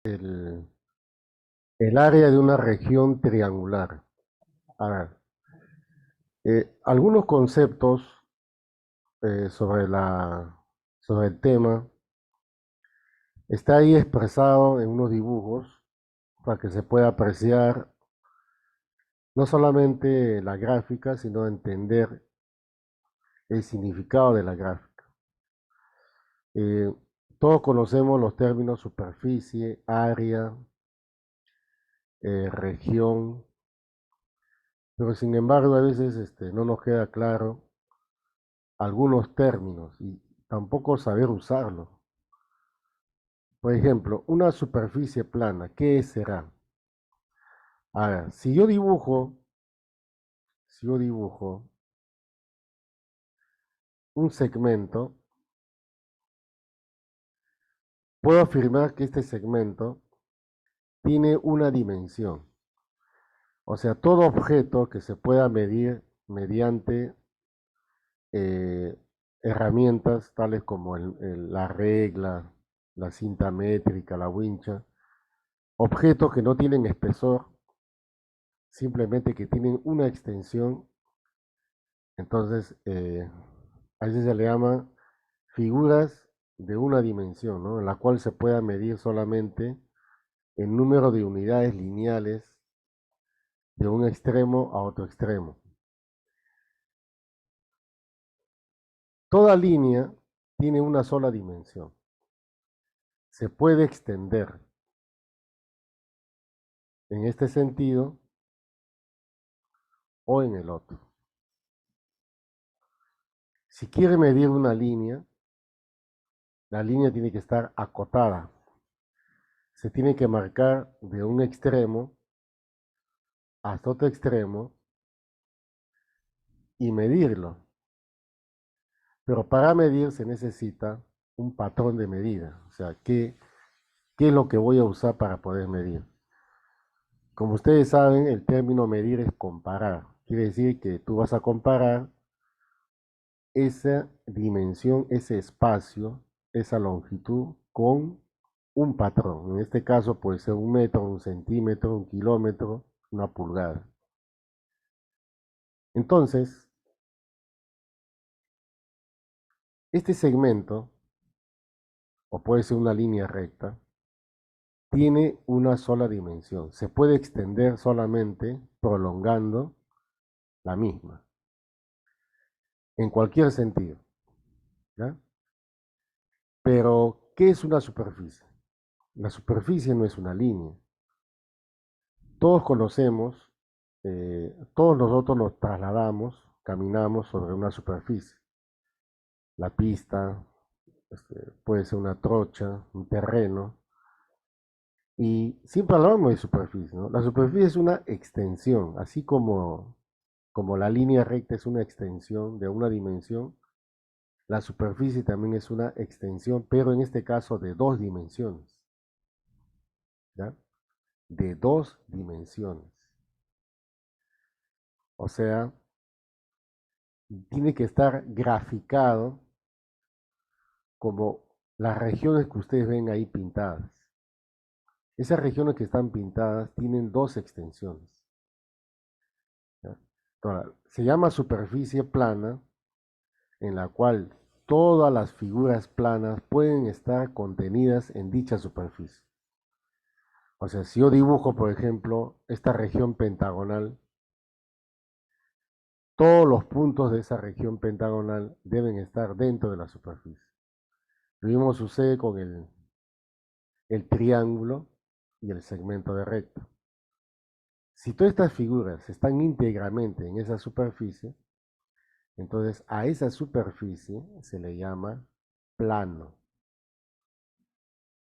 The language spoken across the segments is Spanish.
el, el área de una región triangular. A ver, algunos conceptos sobre el tema está ahí expresado en unos dibujos para que se pueda apreciar no solamente la gráfica, sino entender el significado de la gráfica. Eh, Todos conocemos los términos superficie, área, región, pero sin embargo a veces no nos queda claro algunos términos y tampoco saber usarlos. Por ejemplo, una superficie plana, ¿qué será? A ver, si yo dibujo un segmento, puedo afirmar que este segmento tiene una dimensión. O sea, todo objeto que se pueda medir mediante eh, herramientas tales como la regla, la cinta métrica, la wincha, objetos que no tienen espesor, simplemente que tienen una extensión. Entonces, a veces se le llama figuras de una dimensión, ¿no? En la cual se pueda medir solamente el número de unidades lineales de un extremo a otro extremo. Toda línea tiene una sola dimensión. Se puede extender en este sentido o en el otro. Si quiere medir una línea, la línea tiene que estar acotada. Se tiene que marcar de un extremo hasta otro extremo y medirlo. Pero para medir se necesita un patrón de medida. O sea, ¿qué es lo que voy a usar para poder medir? Como ustedes saben, el término medir es comparar. Quiere decir que tú vas a comparar esa dimensión, ese espacio, esa longitud con un patrón. En este caso puede ser un metro, un centímetro, un kilómetro, una pulgada. Entonces, este segmento, o puede ser una línea recta, tiene una sola dimensión. Se puede extender solamente prolongando la misma, en cualquier sentido. ¿Ya? Pero, ¿qué es una superficie? La superficie no es una línea. Todos conocemos, todos nosotros nos trasladamos, caminamos sobre una superficie. La pista, puede ser una trocha, un terreno, y siempre hablamos de superficie, ¿no? La superficie es una extensión, así como la línea recta es una extensión de una dimensión, la superficie también es una extensión, pero en este caso de dos dimensiones, ¿ya? De dos dimensiones. O sea, tiene que estar graficado como las regiones que ustedes ven ahí pintadas. Esas regiones que están pintadas tienen dos extensiones. ¿Ya? Ahora, se llama superficie plana, en la cual todas las figuras planas pueden estar contenidas en dicha superficie. O sea, si yo dibujo, por ejemplo, esta región pentagonal, todos los puntos de esa región pentagonal deben estar dentro de la superficie. Lo mismo sucede con el triángulo y el segmento de recta. Si todas estas figuras están íntegramente en esa superficie, entonces a esa superficie se le llama plano.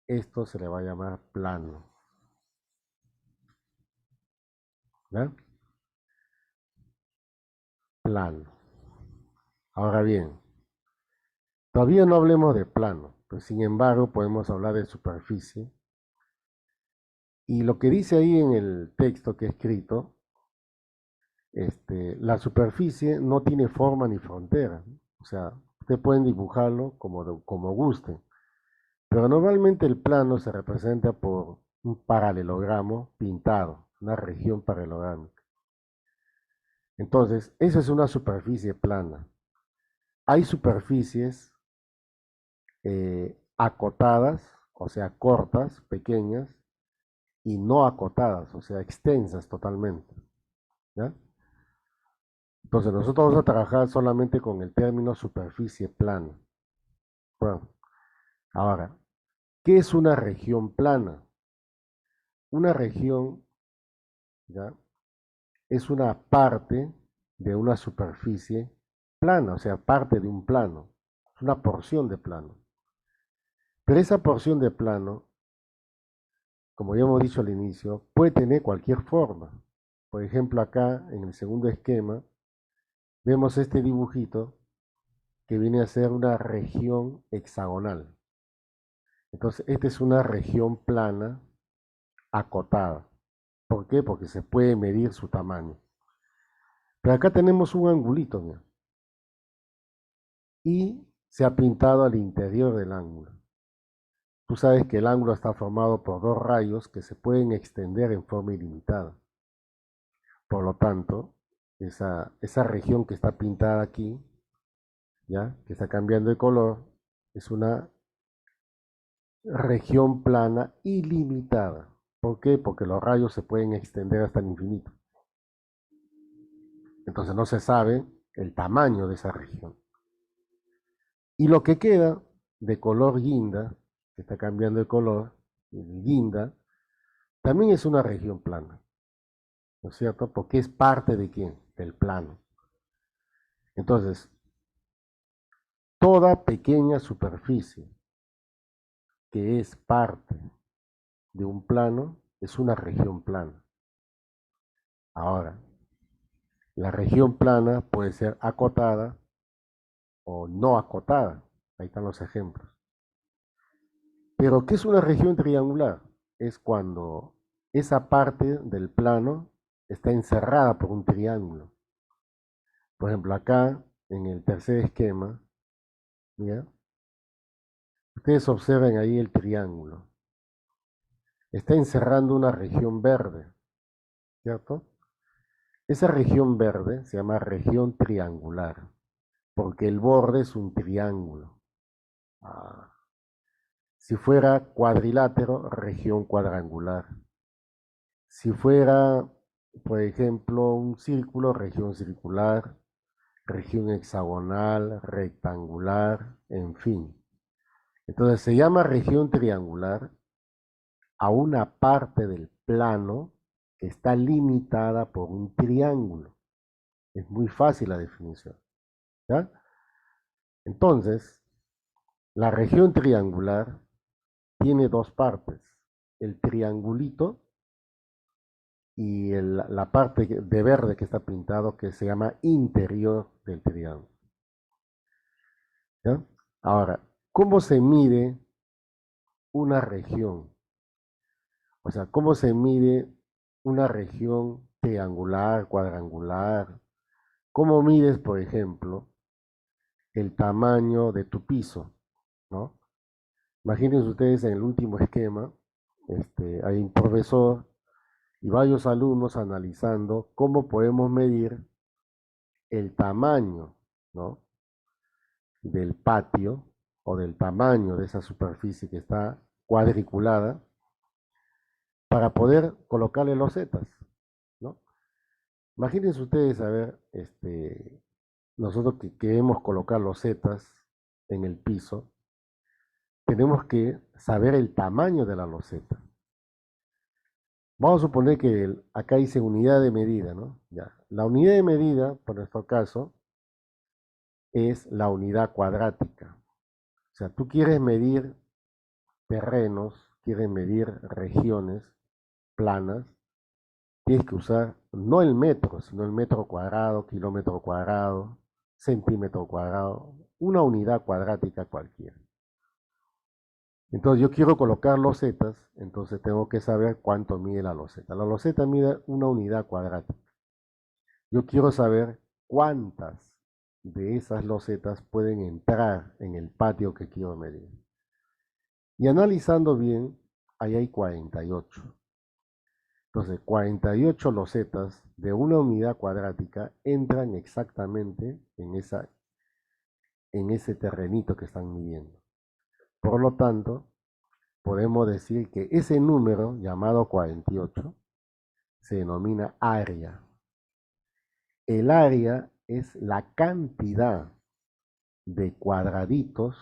Esto se le va a llamar plano. ¿Ya? Plano. Ahora bien, todavía no hablemos de plano, pero sin embargo podemos hablar de superficie. Y lo que dice ahí en el texto que he escrito, la superficie no tiene forma ni frontera. O sea, ustedes pueden dibujarlo como gusten. Pero normalmente el plano se representa por un paralelogramo pintado, una región paralelogámica. Entonces, esa es una superficie plana. Hay superficies acotadas, o sea, cortas, pequeñas, y no acotadas, o sea, extensas totalmente. ¿Ya? Entonces, nosotros vamos a trabajar solamente con el término superficie plana. Bueno, ahora, ¿qué es una región plana? Una región, ¿ya? Es una parte de una superficie plana, o sea, parte de un plano, es una porción de plano. Pero esa porción de plano, como ya hemos dicho al inicio, puede tener cualquier forma. Por ejemplo, acá en el segundo esquema vemos este dibujito que viene a ser una región hexagonal. Entonces, esta es una región plana acotada. ¿Por qué? Porque se puede medir su tamaño. Pero acá tenemos un angulito, mira, y se ha pintado al interior del ángulo. Tú sabes que el ángulo está formado por dos rayos que se pueden extender en forma ilimitada. Por lo tanto, esa región que está pintada aquí, ¿ya? Que está cambiando de color, es una región plana ilimitada. ¿Por qué? Porque los rayos se pueden extender hasta el infinito. Entonces no se sabe el tamaño de esa región. Y lo que queda de color guinda, que está cambiando de color, guinda, también es una región plana, ¿no es cierto? Porque es parte de quién? Del plano. Entonces, toda pequeña superficie que es parte de un plano es una región plana. Ahora, la región plana puede ser acotada o no acotada. Ahí están los ejemplos. Pero, ¿qué es una región triangular? Es cuando esa parte del plano está encerrada por un triángulo. Por ejemplo, acá en el tercer esquema, ¿ya? Ustedes observen ahí el triángulo. Está encerrando una región verde, ¿cierto? Esa región verde se llama región triangular, porque el borde es un triángulo. Ah, si fuera cuadrilátero, región cuadrangular. Si fuera, por ejemplo, un círculo, región circular, región hexagonal, rectangular, en fin. Entonces se llama región triangular a una parte del plano que está limitada por un triángulo. Es muy fácil la definición. ¿Ya? Entonces, la región triangular tiene dos partes, el triangulito y la parte de verde que está pintado que se llama interior del triángulo. ¿Ya? Ahora, ¿cómo se mide una región? O sea, ¿cómo se mide una región triangular, cuadrangular? ¿Cómo mides, por ejemplo, el tamaño de tu piso? ¿No? Imagínense ustedes en el último esquema, hay un profesor y varios alumnos analizando cómo podemos medir el tamaño, ¿no? Del patio o del tamaño de esa superficie que está cuadriculada para poder colocarle losetas, ¿no? Imagínense ustedes, a ver, nosotros que queremos colocar losetas en el piso, tenemos que saber el tamaño de la loseta. Vamos a suponer que acá dice unidad de medida, ¿no? Ya. La unidad de medida, por nuestro caso, es la unidad cuadrática. O sea, tú quieres medir terrenos, quieres medir regiones planas, tienes que usar no el metro, sino el metro cuadrado, kilómetro cuadrado, centímetro cuadrado, una unidad cuadrática cualquiera. Entonces yo quiero colocar losetas, entonces tengo que saber cuánto mide la loseta. La loseta mide una unidad cuadrática. Yo quiero saber cuántas de esas losetas pueden entrar en el patio que quiero medir. Y analizando bien, ahí hay 48. Entonces, 48 losetas de una unidad cuadrática entran exactamente en ese terrenito que están midiendo. Por lo tanto, podemos decir que ese número llamado 48 se denomina área. El área es la cantidad de cuadraditos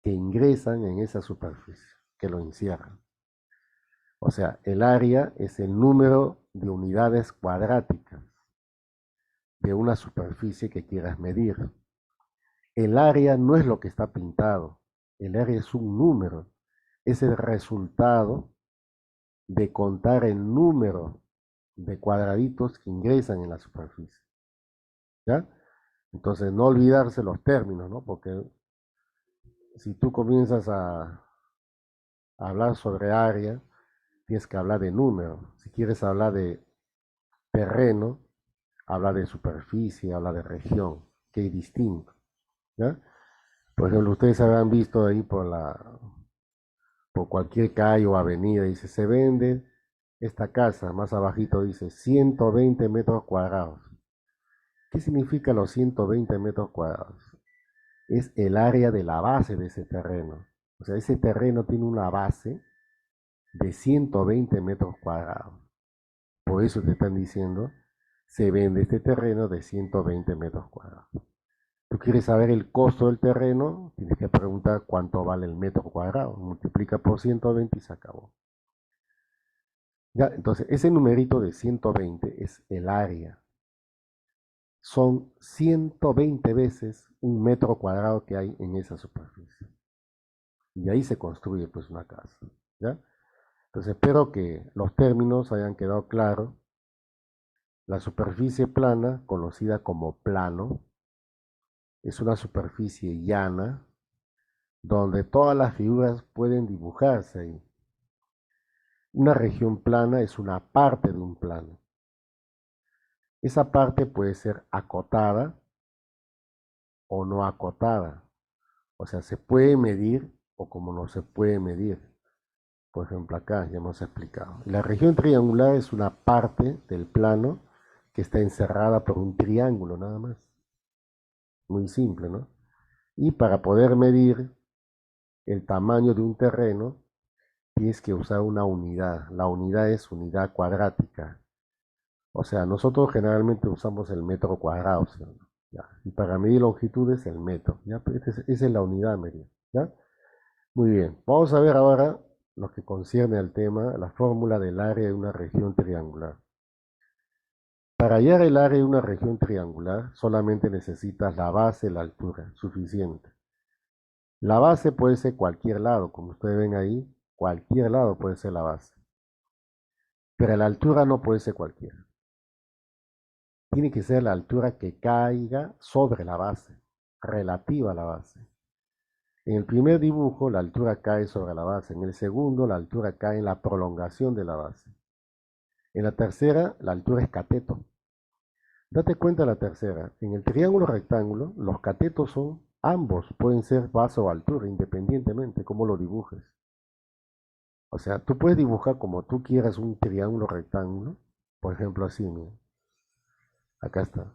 que ingresan en esa superficie, que lo encierran. O sea, el área es el número de unidades cuadráticas de una superficie que quieras medir. El área no es lo que está pintado, el área es un número, es el resultado de contar el número de cuadraditos que ingresan en la superficie. ¿Ya? Entonces, no olvidarse los términos, ¿no? Porque si tú comienzas a hablar sobre área, tienes que hablar de número. Si quieres hablar de terreno, habla de superficie, habla de región, que es distinto. ¿Ya? Por ejemplo, ustedes habrán visto ahí por cualquier calle o avenida, dice, se vende esta casa, más abajito dice 120 metros cuadrados. ¿Qué significa los 120 metros cuadrados? Es el área de la base de ese terreno. O sea, ese terreno tiene una base de 120 metros cuadrados. Por eso te están diciendo, se vende este terreno de 120 metros cuadrados. Tú quieres saber el costo del terreno, tienes que preguntar cuánto vale el metro cuadrado. Multiplica por 120 y se acabó. Ya, entonces, ese numerito de 120 es el área. Son 120 veces un metro cuadrado que hay en esa superficie. Y ahí se construye pues una casa. ¿Ya? Entonces espero que los términos hayan quedado claros. La superficie plana, conocida como plano, es una superficie llana donde todas las figuras pueden dibujarse ahí. Una región plana es una parte de un plano. Esa parte puede ser acotada o no acotada. O sea, se puede medir o como no se puede medir. Por ejemplo, acá ya hemos explicado. La región triangular es una parte del plano que está encerrada por un triángulo nada más. Muy simple, ¿no? Y para poder medir el tamaño de un terreno, tienes que usar una unidad. La unidad es unidad cuadrática. O sea, nosotros generalmente usamos el metro cuadrado, ¿sí? ¿Ya? Y para medir longitudes, el metro. ¿Ya? Esa es la unidad a medir. ¿Ya? Muy bien. Vamos a ver ahora lo que concierne al tema, la fórmula del área de una región triangular. Para hallar el área de una región triangular, solamente necesitas la base y la altura, suficiente. La base puede ser cualquier lado, como ustedes ven ahí, cualquier lado puede ser la base. Pero la altura no puede ser cualquiera. Tiene que ser la altura que caiga sobre la base, relativa a la base. En el primer dibujo, la altura cae sobre la base. En el segundo, la altura cae en la prolongación de la base. En la tercera, la altura es cateto. Date cuenta de la tercera. En el triángulo rectángulo, los catetos son ambos, pueden ser base o altura, independientemente cómo lo dibujes. O sea, tú puedes dibujar como tú quieras un triángulo rectángulo. Por ejemplo, así, mira. Acá está.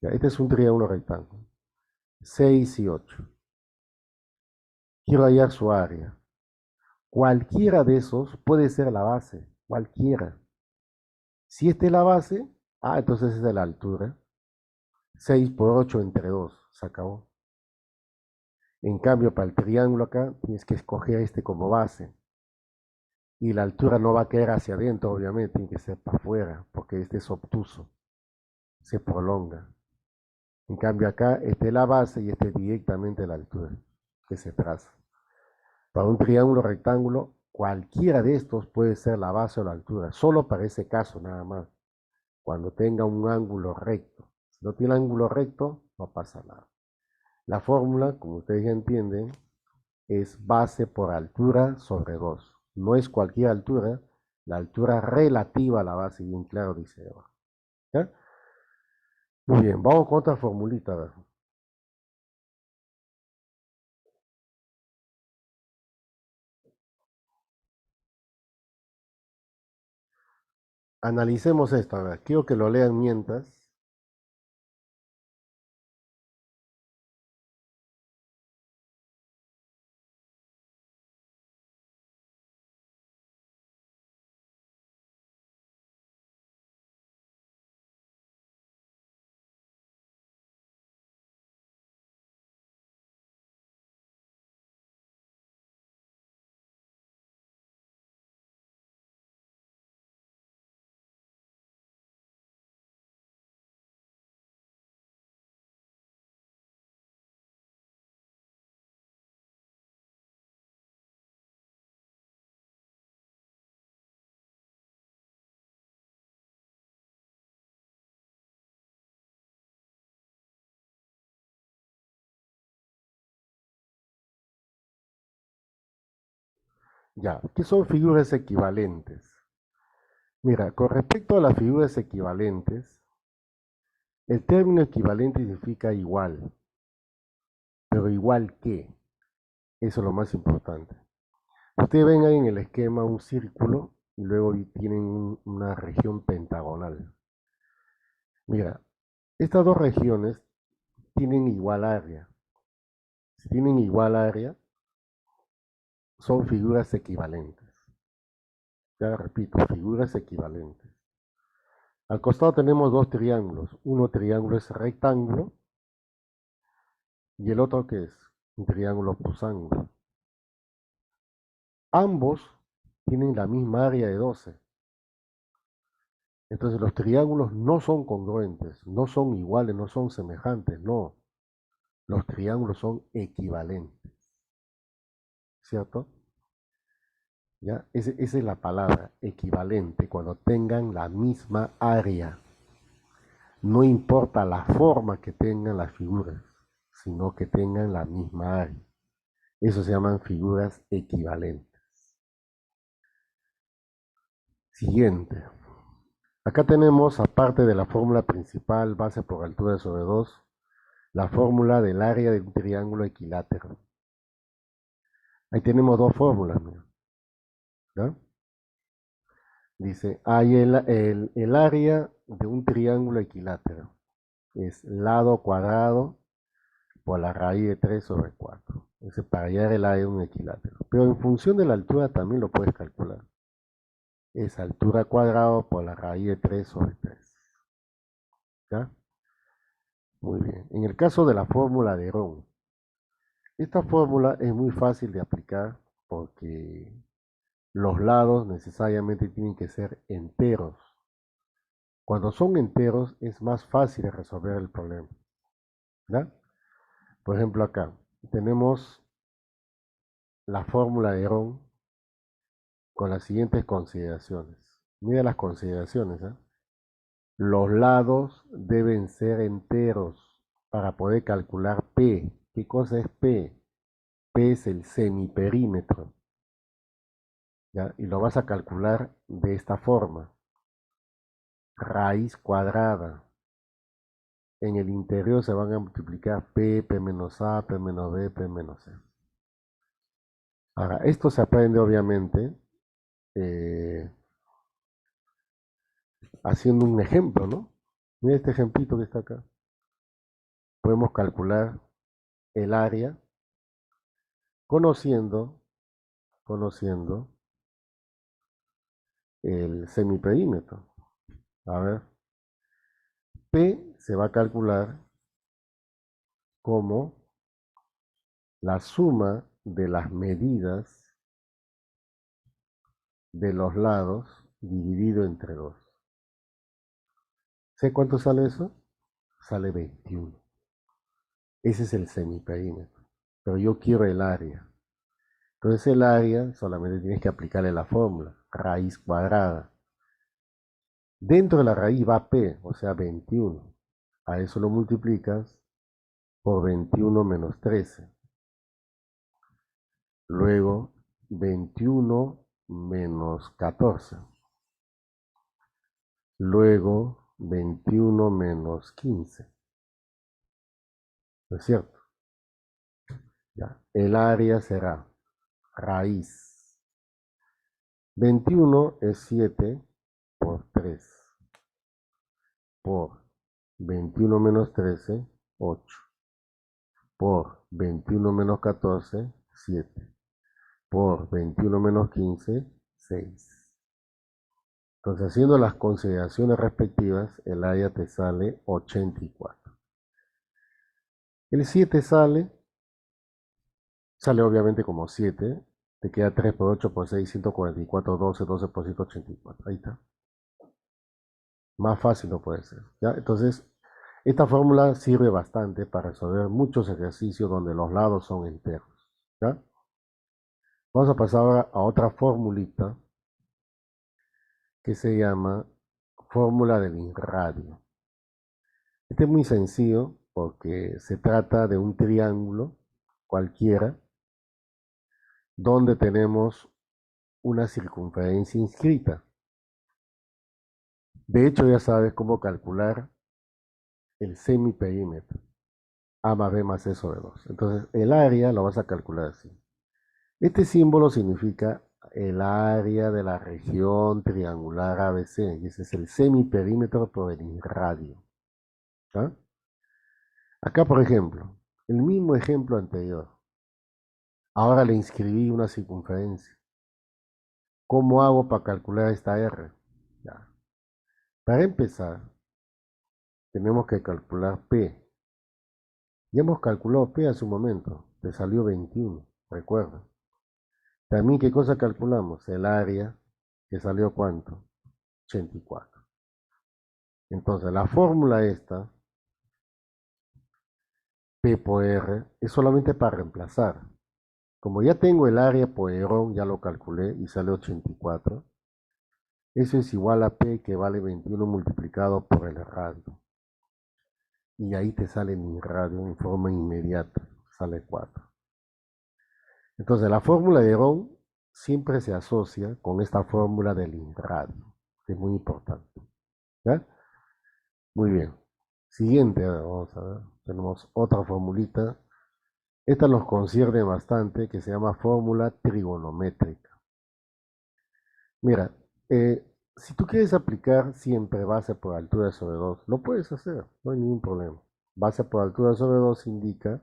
Ya, este es un triángulo rectángulo. 6 y 8. Quiero hallar su área. Cualquiera de esos puede ser la base. Cualquiera. Si esta es la base, entonces esa es la altura. 6 por 8 entre 2. Se acabó. En cambio, para el triángulo acá, tienes que escoger este como base. Y la altura no va a caer hacia adentro, obviamente, tiene que ser para afuera, porque este es obtuso. Se prolonga. En cambio acá, esta es la base y esta es directamente la altura que se traza. Para un triángulo rectángulo, cualquiera de estos puede ser la base o la altura, solo para ese caso nada más, cuando tenga un ángulo recto. Si no tiene ángulo recto, no pasa nada. La fórmula, como ustedes ya entienden, es base por altura sobre 2. No es cualquier altura, la altura relativa a la base, bien claro dice abajo. ¿Ya? Muy bien, vamos con otra formulita. A ver. Analicemos esto, a ver, quiero que lo lean mientras. Ya, ¿qué son figuras equivalentes? Mira, con respecto a las figuras equivalentes, el término equivalente significa igual, pero igual que, eso es lo más importante. Ustedes ven ahí en el esquema un círculo y luego tienen una región pentagonal. Mira, estas dos regiones tienen igual área. Si tienen igual área, son figuras equivalentes. Ya repito, figuras equivalentes. Al costado tenemos dos triángulos. Uno triángulo es rectángulo y el otro que es un triángulo posángulo. Ambos tienen la misma área de 12. Entonces los triángulos no son congruentes, no son iguales, no son semejantes, no. Los triángulos son equivalentes, ¿cierto? ¿Ya? Esa es la palabra, equivalente, cuando tengan la misma área. No importa la forma que tengan las figuras, sino que tengan la misma área. Eso se llaman figuras equivalentes. Siguiente. Acá tenemos, aparte de la fórmula principal, base por altura sobre 2, la fórmula del área de un triángulo equilátero. Ahí tenemos dos fórmulas, mira, ¿ya? Dice, hay el área de un triángulo equilátero. Es lado cuadrado por la raíz de 3 sobre 4. Ese para hallar el área de un equilátero. Pero en función de la altura también lo puedes calcular. Es altura cuadrada por la raíz de 3 sobre 3. ¿Ya? Muy bien. En el caso de la fórmula de Ron, esta fórmula es muy fácil de aplicar porque los lados necesariamente tienen que ser enteros. Cuando son enteros es más fácil de resolver el problema. ¿Ya? Por ejemplo, acá tenemos la fórmula de Ron con las siguientes consideraciones. Mira las consideraciones, ¿eh? Los lados deben ser enteros para poder calcular P. ¿Qué cosa es P? P es el semiperímetro. ¿Ya? Y lo vas a calcular de esta forma. Raíz cuadrada. En el interior se van a multiplicar P, P menos A, P menos B, P menos C. Ahora, esto se aprende obviamente eh, haciendo un ejemplo, ¿no? Mira este ejemplito que está acá. Podemos calcular el área conociendo, conociendo el semiperímetro. A ver, P se va a calcular como la suma de las medidas de los lados dividido entre 2. ¿Sé cuánto sale eso? Sale 21. Ese es el semiperímetro. Pero yo quiero el área. Entonces el área solamente tienes que aplicarle la fórmula, raíz cuadrada. Dentro de la raíz va P, o sea 21. A eso lo multiplicas por 21 menos 13. Luego 21 menos 14. Luego 21 menos 15. ¿No es cierto? Ya. El área será raíz. 21 es 7 por 3 por 21 menos 13, 8 por 21 menos 14, 7 por 21 menos 15, 6. Entonces, haciendo las consideraciones respectivas, el área te sale 84. El 7 sale obviamente como 7. Te queda 3 por 8 por 6, 144, 12, 12 por 184. Ahí está. Más fácil no puede ser. ¿Ya? Entonces, esta fórmula sirve bastante para resolver muchos ejercicios donde los lados son enteros. ¿Ya? Vamos a pasar ahora a otra formulita que se llama fórmula del radio. Este es muy sencillo porque se trata de un triángulo cualquiera donde tenemos una circunferencia inscrita. De hecho, ya sabes cómo calcular el semiperímetro. A más B más C sobre 2. Entonces, el área lo vas a calcular así. Este símbolo significa el área de la región triangular ABC. Y ese es el semiperímetro por el radio. ¿Ah? Acá, por ejemplo, el mismo ejemplo anterior. Ahora le inscribí una circunferencia. ¿Cómo hago para calcular esta R? Ya. Para empezar, tenemos que calcular P. Ya hemos calculado P hace un momento. Te salió 21, recuerda. También, ¿qué cosa calculamos? El área, que salió ¿cuánto? 84. Entonces, la fórmula esta, P por R, es solamente para reemplazar. Como ya tengo el área por Herón, ya lo calculé y sale 84. Eso es igual a P, que vale 21 multiplicado por el radio. Y ahí te sale mi radio en forma inmediata. Sale 4. Entonces, la fórmula de Herón siempre se asocia con esta fórmula del radio, que es muy importante. ¿Ya? Muy bien. Siguiente, vamos a ver. Tenemos otra formulita. Esta nos concierne bastante, que se llama fórmula trigonométrica. Mira, si tú quieres aplicar siempre base por altura sobre 2, lo puedes hacer, no hay ningún problema. Base por altura sobre 2 indica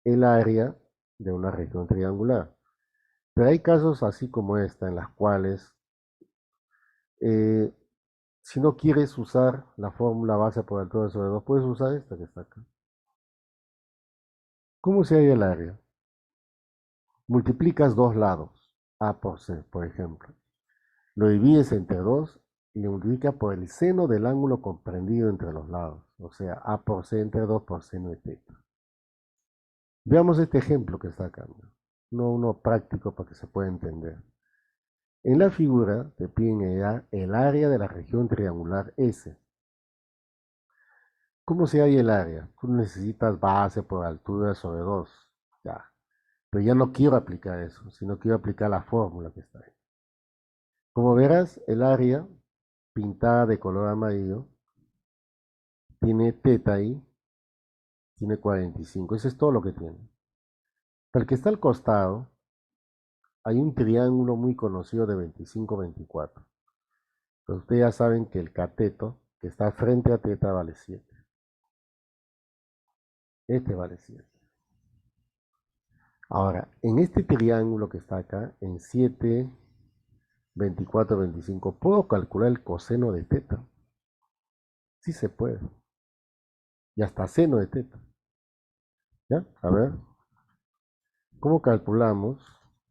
el área de una región triangular. Pero hay casos así como esta, en las cuales, eh, si no quieres usar la fórmula base por altura sobre 2, puedes usar esta que está acá. ¿Cómo se halla el área? Multiplicas dos lados, A por C, por ejemplo. Lo divides entre 2 y lo multiplicas por el seno del ángulo comprendido entre los lados. O sea, A por C entre 2 por seno de teta. Veamos este ejemplo que está acá. Uno práctico para que se pueda entender. En la figura te piden el área de la región triangular S. ¿Cómo se halla el área? Tú necesitas base por altura sobre 2. Ya. Pero ya no quiero aplicar eso, sino quiero aplicar la fórmula que está ahí. Como verás, el área pintada de color amarillo tiene teta ahí, tiene 45. Eso es todo lo que tiene. Para el que está al costado, hay un triángulo muy conocido de 25-24. Pero ustedes ya saben que el cateto, que está frente a teta, vale 7. Este vale 7. Ahora, en este triángulo que está acá, en 7, 24, 25, ¿puedo calcular el coseno de teta? Sí se puede. Y hasta seno de teta. ¿Ya? A ver, ¿cómo calculamos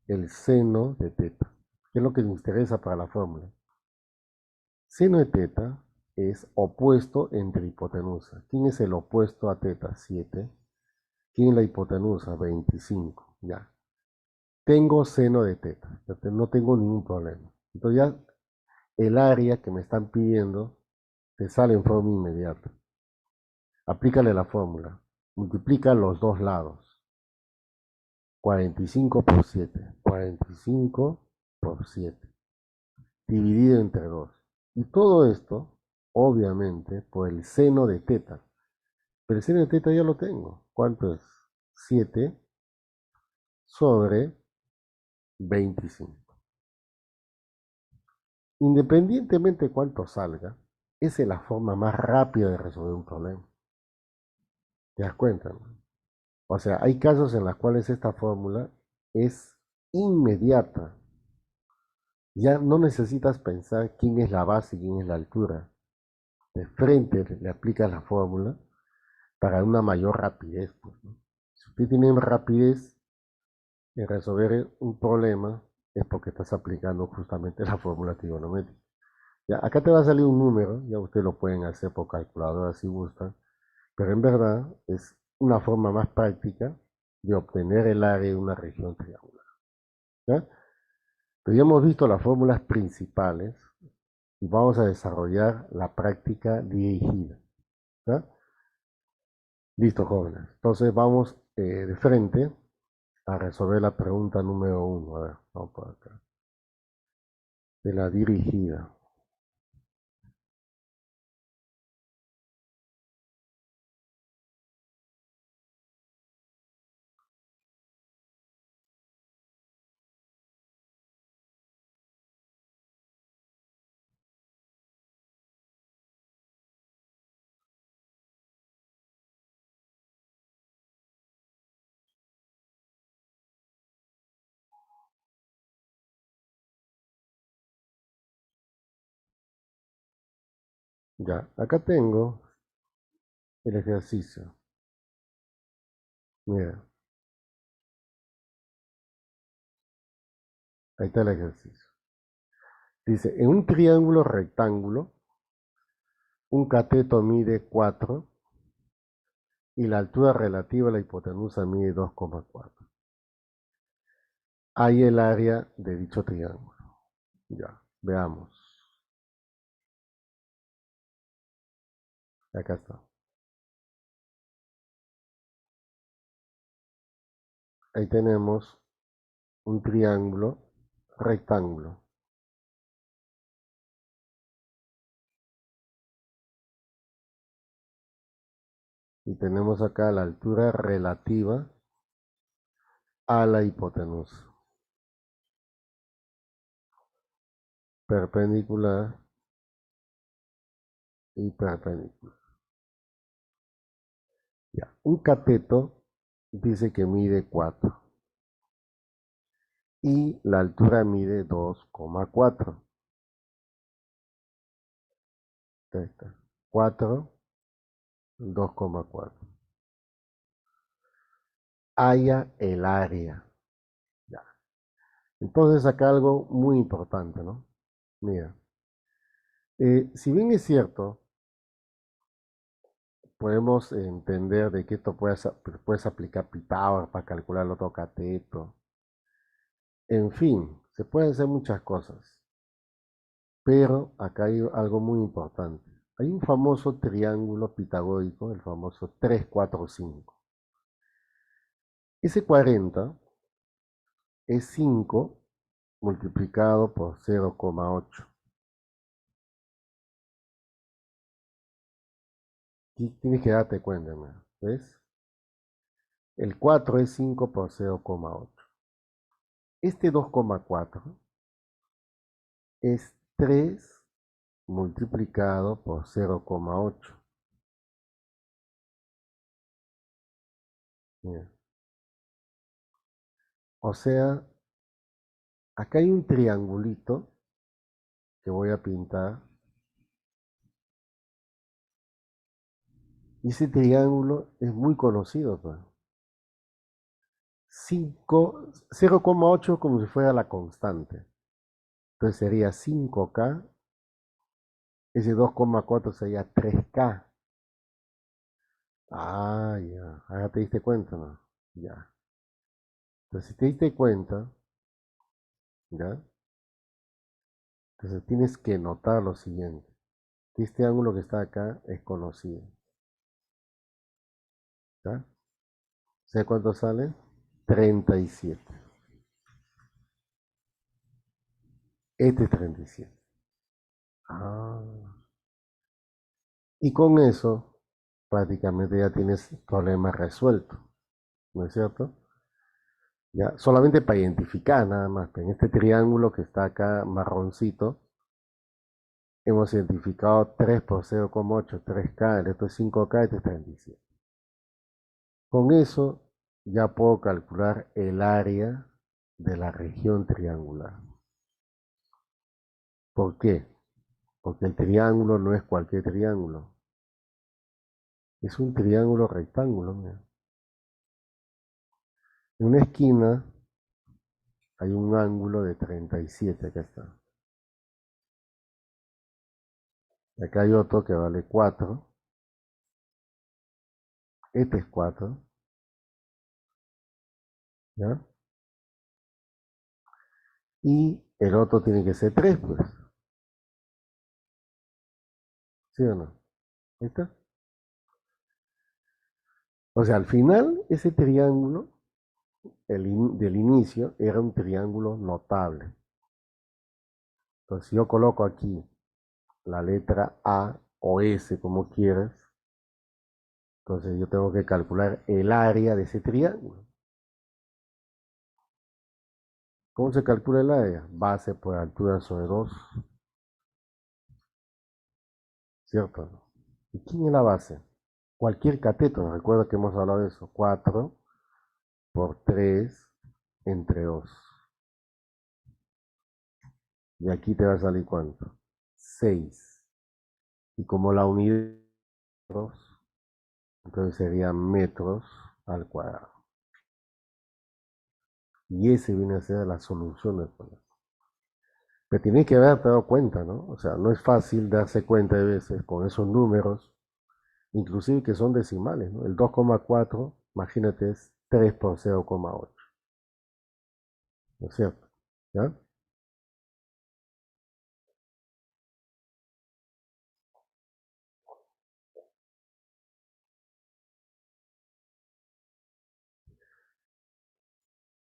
el seno de teta? ¿Qué es lo que nos interesa para la fórmula? Seno de teta es opuesto entre hipotenusa. ¿Quién es el opuesto a teta? 7. ¿Quién es la hipotenusa? 25. Ya. Tengo seno de teta. No tengo ningún problema. Entonces ya el área que me están pidiendo te sale en forma inmediata. Aplícale la fórmula. Multiplica los dos lados. 45 por 7. 45 por 7. Dividido entre 2. Y todo esto, obviamente, por el seno de teta. Pero el seno de teta ya lo tengo. ¿Cuánto es? 7 sobre 25. Independientemente de cuánto salga, esa es la forma más rápida de resolver un problema. ¿Te das cuenta, no? O sea, hay casos en los cuales esta fórmula es inmediata. Ya no necesitas pensar quién es la base y quién es la altura. De frente le aplicas la fórmula para una mayor rapidez, pues, ¿no? Si usted tiene rapidez en resolver un problema, es porque estás aplicando justamente la fórmula trigonométrica. Ya, acá te va a salir un número, ya ustedes lo pueden hacer por calculadora si gustan, pero en verdad es una forma más práctica de obtener el área de una región triangular. ¿Ya? Pero ya hemos visto las fórmulas principales y vamos a desarrollar la práctica dirigida. ¿Ya? Listo, jóvenes. Entonces vamos de frente a resolver la pregunta número uno. A ver, vamos por acá. De la dirigida. Ya, acá tengo el ejercicio. Mira, ahí está el ejercicio. Dice, en un triángulo rectángulo, un cateto mide 4 y la altura relativa a la hipotenusa mide 2,4. Hay el área de dicho triángulo. Ya, veamos. Acá está. Ahí tenemos un triángulo rectángulo. Y tenemos acá la altura relativa a la hipotenusa. Perpendicular y perpendicular. Ya. Un cateto dice que mide 4 y la altura mide 2,4. 4, 2,4. Haya el área. Ya. Entonces acá algo muy importante, ¿no? Mira, si bien es cierto, podemos entender de que esto puedes aplicar Pitágoras para calcular el otro cateto. En fin, se pueden hacer muchas cosas, pero acá hay algo muy importante. Hay un famoso triángulo pitagórico, el famoso 3, 4, 5. Ese 40 es 5 multiplicado por 0,8. Aquí tienes que darte cuenta, ¿no? ¿Ves? El 4 es 5 por 0,8. Este 2,4 es 3 multiplicado por 0,8. O sea, acá hay un triangulito que voy a pintar. Y ese triángulo es muy conocido, pues. 0,8 como si fuera la constante. Entonces sería 5K. Ese 2,4 sería 3K. Ah, ya. Ahora te diste cuenta, ¿no? Ya. Entonces, si te diste cuenta, ¿ya? Entonces tienes que notar lo siguiente. Que este ángulo que está acá es conocido. ¿Ya? ¿Sé cuánto sale? 37. Este es 37. Ah. Y con eso, prácticamente ya tienes problema resuelto. ¿No es cierto? Ya, solamente para identificar nada más, que en este triángulo que está acá marroncito, hemos identificado 3 por 0,8, 3K, el esto es 5K, este es 37. Con eso ya puedo calcular el área de la región triangular. ¿Por qué? Porque el triángulo no es cualquier triángulo. Es un triángulo rectángulo. Mira. En una esquina hay un ángulo de 37, acá está. Acá hay otro que vale 4. Este es 4. ¿Ya? Y el otro tiene que ser 3, pues. ¿Sí o no? Ahí está. O sea, al final, ese triángulo del inicio era un triángulo notable. Entonces, si yo coloco aquí la letra A o S, como quieras, entonces yo tengo que calcular el área de ese triángulo. ¿Cómo se calcula el área? Base por altura sobre 2, ¿cierto? ¿Y quién es la base? Cualquier cateto, recuerda que hemos hablado de eso. 4 por 3 entre 2. Y aquí te va a salir ¿cuánto? 6. Y como la unidad es metros, entonces serían metros al cuadrado. Y ese viene a ser la solución del problema. Pero tienes que haberte dado cuenta, ¿no? O sea, no es fácil darse cuenta de veces con esos números, inclusive que son decimales, ¿no? El 2,4, imagínate, es 3 por 0,8, ¿no es cierto? ¿Ya?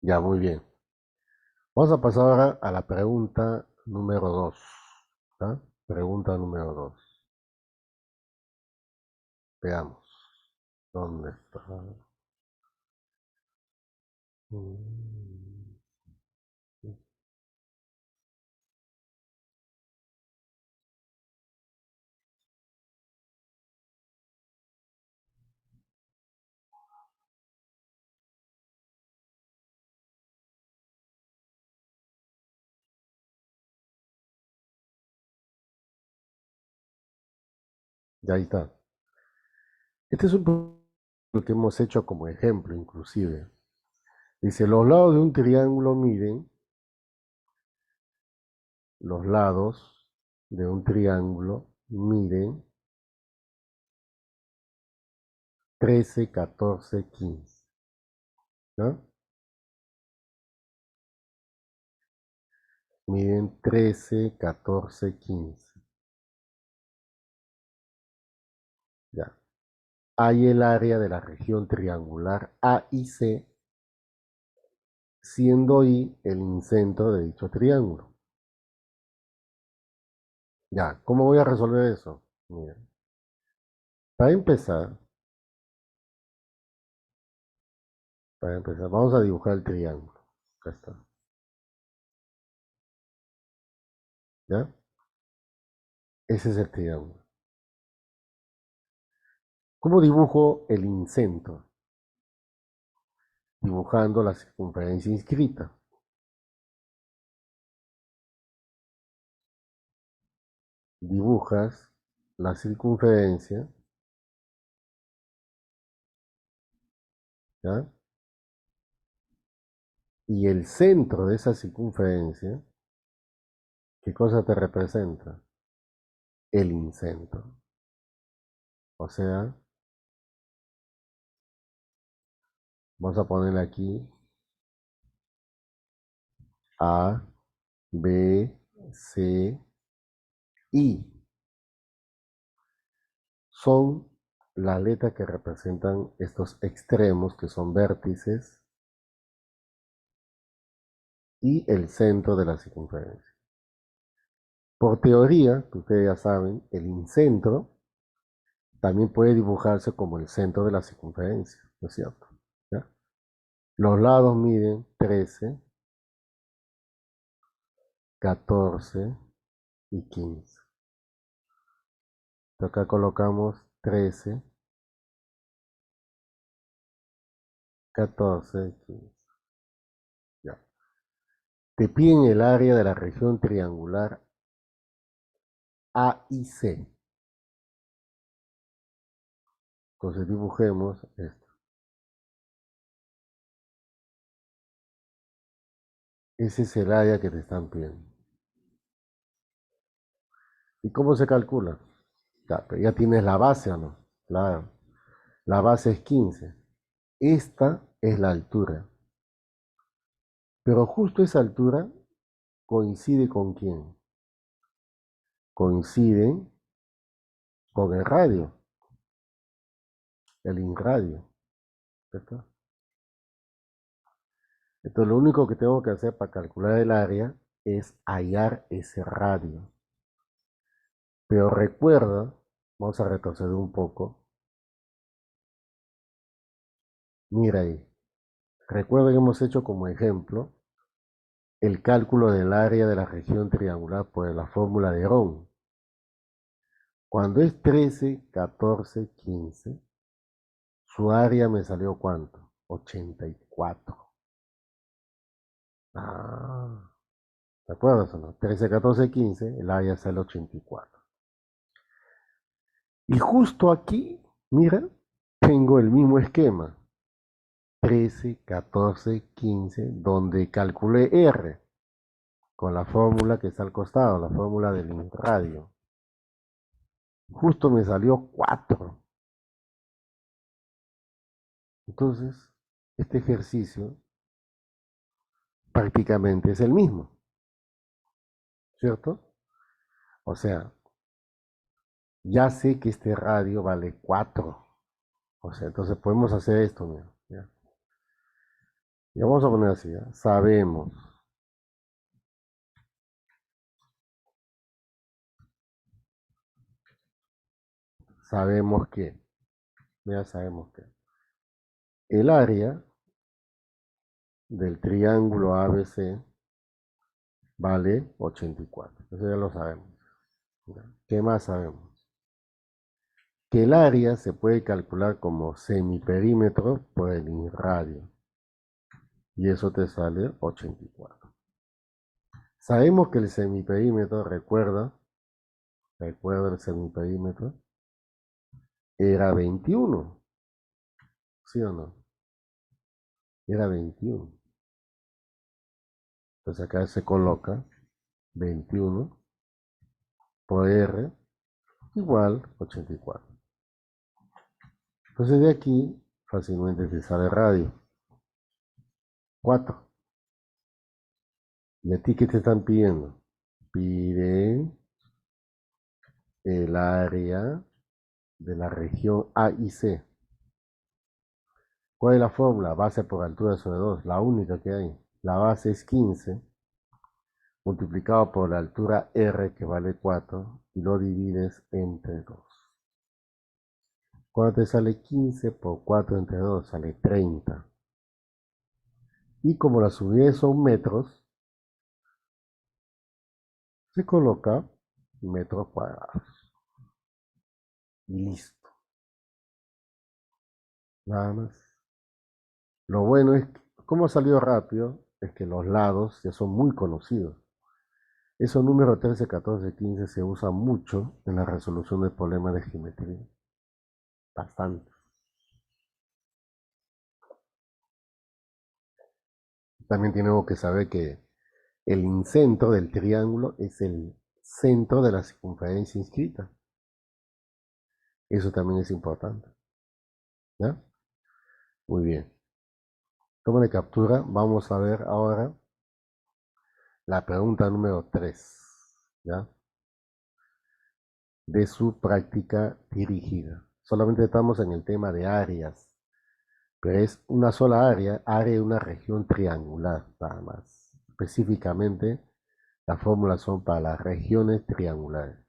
Ya, muy bien. Vamos a pasar ahora a la pregunta número 2. ¿Ya? Pregunta número 2. Veamos. ¿Dónde está? Mm, Ya ahí está. Este es un lo que hemos hecho como ejemplo, inclusive. Dice, los lados de un triángulo miden, los lados de un triángulo miden 13, 14, 15. ¿No? Miden 13, 14, 15. Ya. Hay el área de la región triangular A y C, siendo I el incentro de dicho triángulo. Ya, ¿cómo voy a resolver eso? Mira, para empezar, vamos a dibujar el triángulo. Acá está. ¿Ya? Ese es el triángulo. ¿Cómo dibujo el incentro? Dibujando la circunferencia inscrita. Dibujas la circunferencia, ¿ya? Y el centro de esa circunferencia, ¿qué cosa te representa? El incentro. O sea, vamos a ponerle aquí A, B, C, I. Son las letras que representan estos extremos que son vértices y el centro de la circunferencia. Por teoría, que ustedes ya saben, el incentro también puede dibujarse como el centro de la circunferencia, ¿no es cierto? ¿Ya? Los lados miden 13, 14 y 15. Acá colocamos 13, 14, 15. Ya. Te piden el área de la región triangular A y C. Entonces dibujemos esto. Ese es el área que te están pidiendo. ¿Y cómo se calcula? Ya, pero ya tienes la base, ¿o no? Claro. La base es 15. Esta es la altura. Pero justo esa altura coincide con quién? Coincide con el radio, el inradio. ¿Cierto? Entonces lo único que tengo que hacer para calcular el área es hallar ese radio. Pero recuerda, vamos a retroceder un poco. Mira ahí. Recuerda que hemos hecho como ejemplo el cálculo del área de la región triangular por la fórmula de Herón. Cuando es 13, 14, 15, su área me salió ¿cuánto? 84. Ah, ¿te acuerdas o no? 13, 14, 15, el área sale 84. Y justo aquí, mira, tengo el mismo esquema. 13, 14, 15, donde calculé R con la fórmula que está al costado, la fórmula del radio. Justo me salió 4. Entonces, este ejercicio prácticamente es el mismo, ¿cierto? O sea, ya sé que este radio vale 4. O sea, entonces podemos hacer esto, mira, ¿ya? Y vamos a poner así, ¿ya? Sabemos que, ya sabemos que el área del triángulo ABC vale 84. Eso ya lo sabemos. ¿Ya? ¿Qué más sabemos? Que el área se puede calcular como semiperímetro por el radio. Y eso te sale 84. Sabemos que el semiperímetro, recuerda el semiperímetro, era 21, ¿sí o no? Era 21. Entonces acá se coloca 21 por R igual 84. Entonces de aquí fácilmente te sale radio. 4. ¿Y a ti qué te están pidiendo? Piden el área de la región A y C. ¿Cuál es la fórmula? Base por altura sobre 2, la única que hay. La base es 15 multiplicado por la altura R que vale 4 y lo divides entre 2. Cuando te sale 15 por 4 entre 2 sale 30. Y como las unidades son metros, se coloca metros cuadrados. Y listo. Nada más. Lo bueno es que, como ha salido rápido, es que los lados ya son muy conocidos. Esos números 13, 14, 15 se usan mucho en la resolución de problemas de geometría. Bastante. También tenemos que saber que el incentro del triángulo es el centro de la circunferencia inscrita. Eso también es importante. ¿Ya? Muy bien. Toma de captura. Vamos a ver ahora la pregunta número 3. ¿Ya? De su práctica dirigida. Solamente estamos en el tema de áreas, pero es una sola área de una región triangular, nada más. Específicamente, las fórmulas son para las regiones triangulares.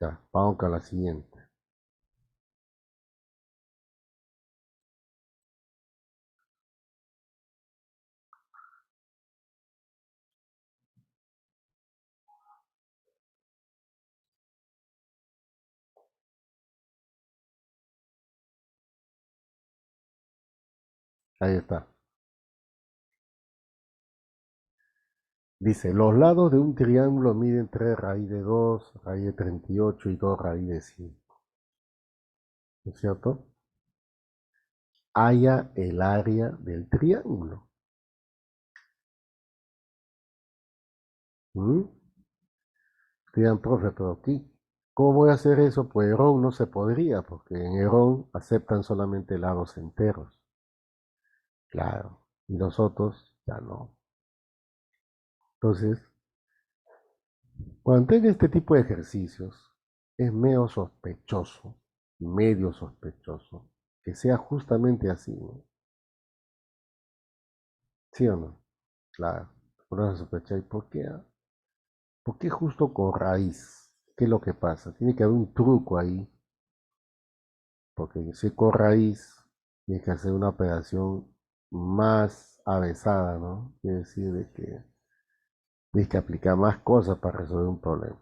Ya, vamos con la siguiente. Ahí está. Dice, los lados de un triángulo miden 3 raíz de 2, raíz de 38 y 2 raíz de 5. ¿No es cierto? Halla el área del triángulo. ¿Mm? Digan, profe, pero aquí, ¿cómo voy a hacer eso? Pues Herón no se podría, porque en Herón aceptan solamente lados enteros. Claro, y nosotros ya no. Entonces, cuando tenga este tipo de ejercicios, es medio sospechoso, que sea justamente así, ¿no? ¿Sí o no? Claro, por eso sospechar, ¿y por qué? ¿Por qué justo con raíz? ¿Qué es lo que pasa? Tiene que haber un truco ahí, porque si con raíz, tienes que hacer una operación más avesada, ¿no? Quiere decir de que tienes que aplicar más cosas para resolver un problema.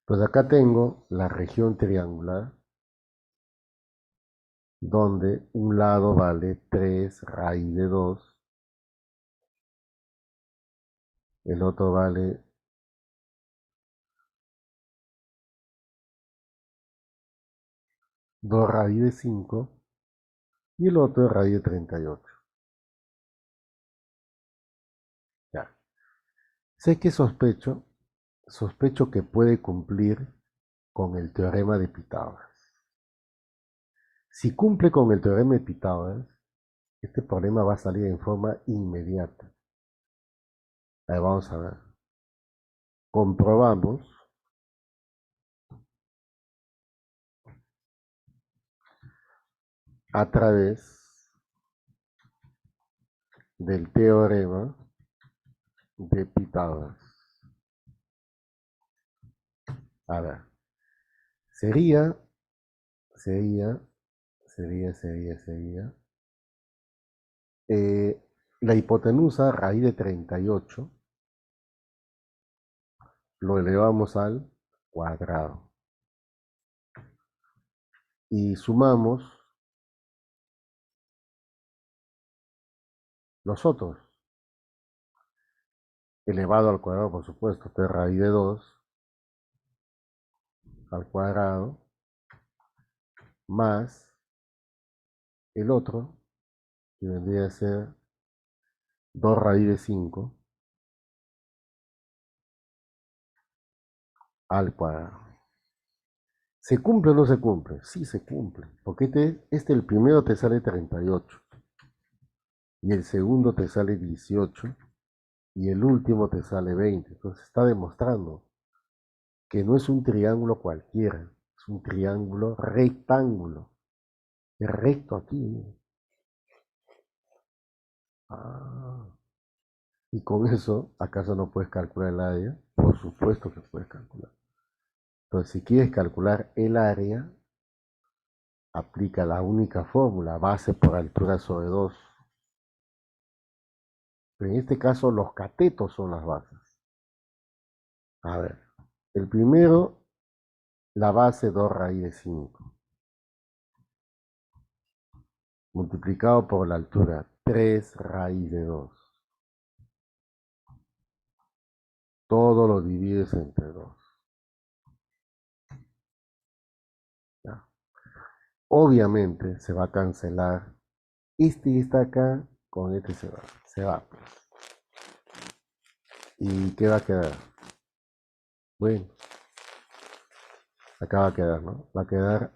Pues acá tengo la región triangular, donde un lado vale 3 raíz de 2, el otro vale 2 raíz de 5 y el otro raíz de 38. Ya. Sé que sospecho que puede cumplir con el teorema de Pitágoras. Si cumple con el teorema de Pitágoras, este problema va a salir en forma inmediata. Ahí vamos a ver. Comprobamos a través del teorema de Pitágoras. A ver, sería, sería, sería eh, la hipotenusa raíz de 38 lo elevamos al cuadrado y sumamos los otros, elevado al cuadrado, por supuesto, que es raíz de 2 al cuadrado, más el otro, que vendría a ser 2 raíz de 5 al cuadrado. ¿Se cumple o no se cumple? Sí se cumple, porque el primero te sale 38 y el segundo te sale 18 y el último te sale 20. Entonces está demostrando que no es un triángulo cualquiera, es un triángulo rectángulo. Es recto aquí. Ah, y con eso, ¿acaso no puedes calcular el área? Por supuesto que puedes calcular. Entonces, si quieres calcular el área, aplica la única fórmula, base por altura sobre 2. Pero en este caso, los catetos son las bases. A ver, el primero, la base 2 raíz de 5, multiplicado por la altura 3 raíz de 2. Todo lo divides entre 2. ¿Ya? Obviamente se va a cancelar este está acá, con este se va. Se va. ¿Y qué va a quedar? Bueno, acá va a quedar, ¿no? Va a quedar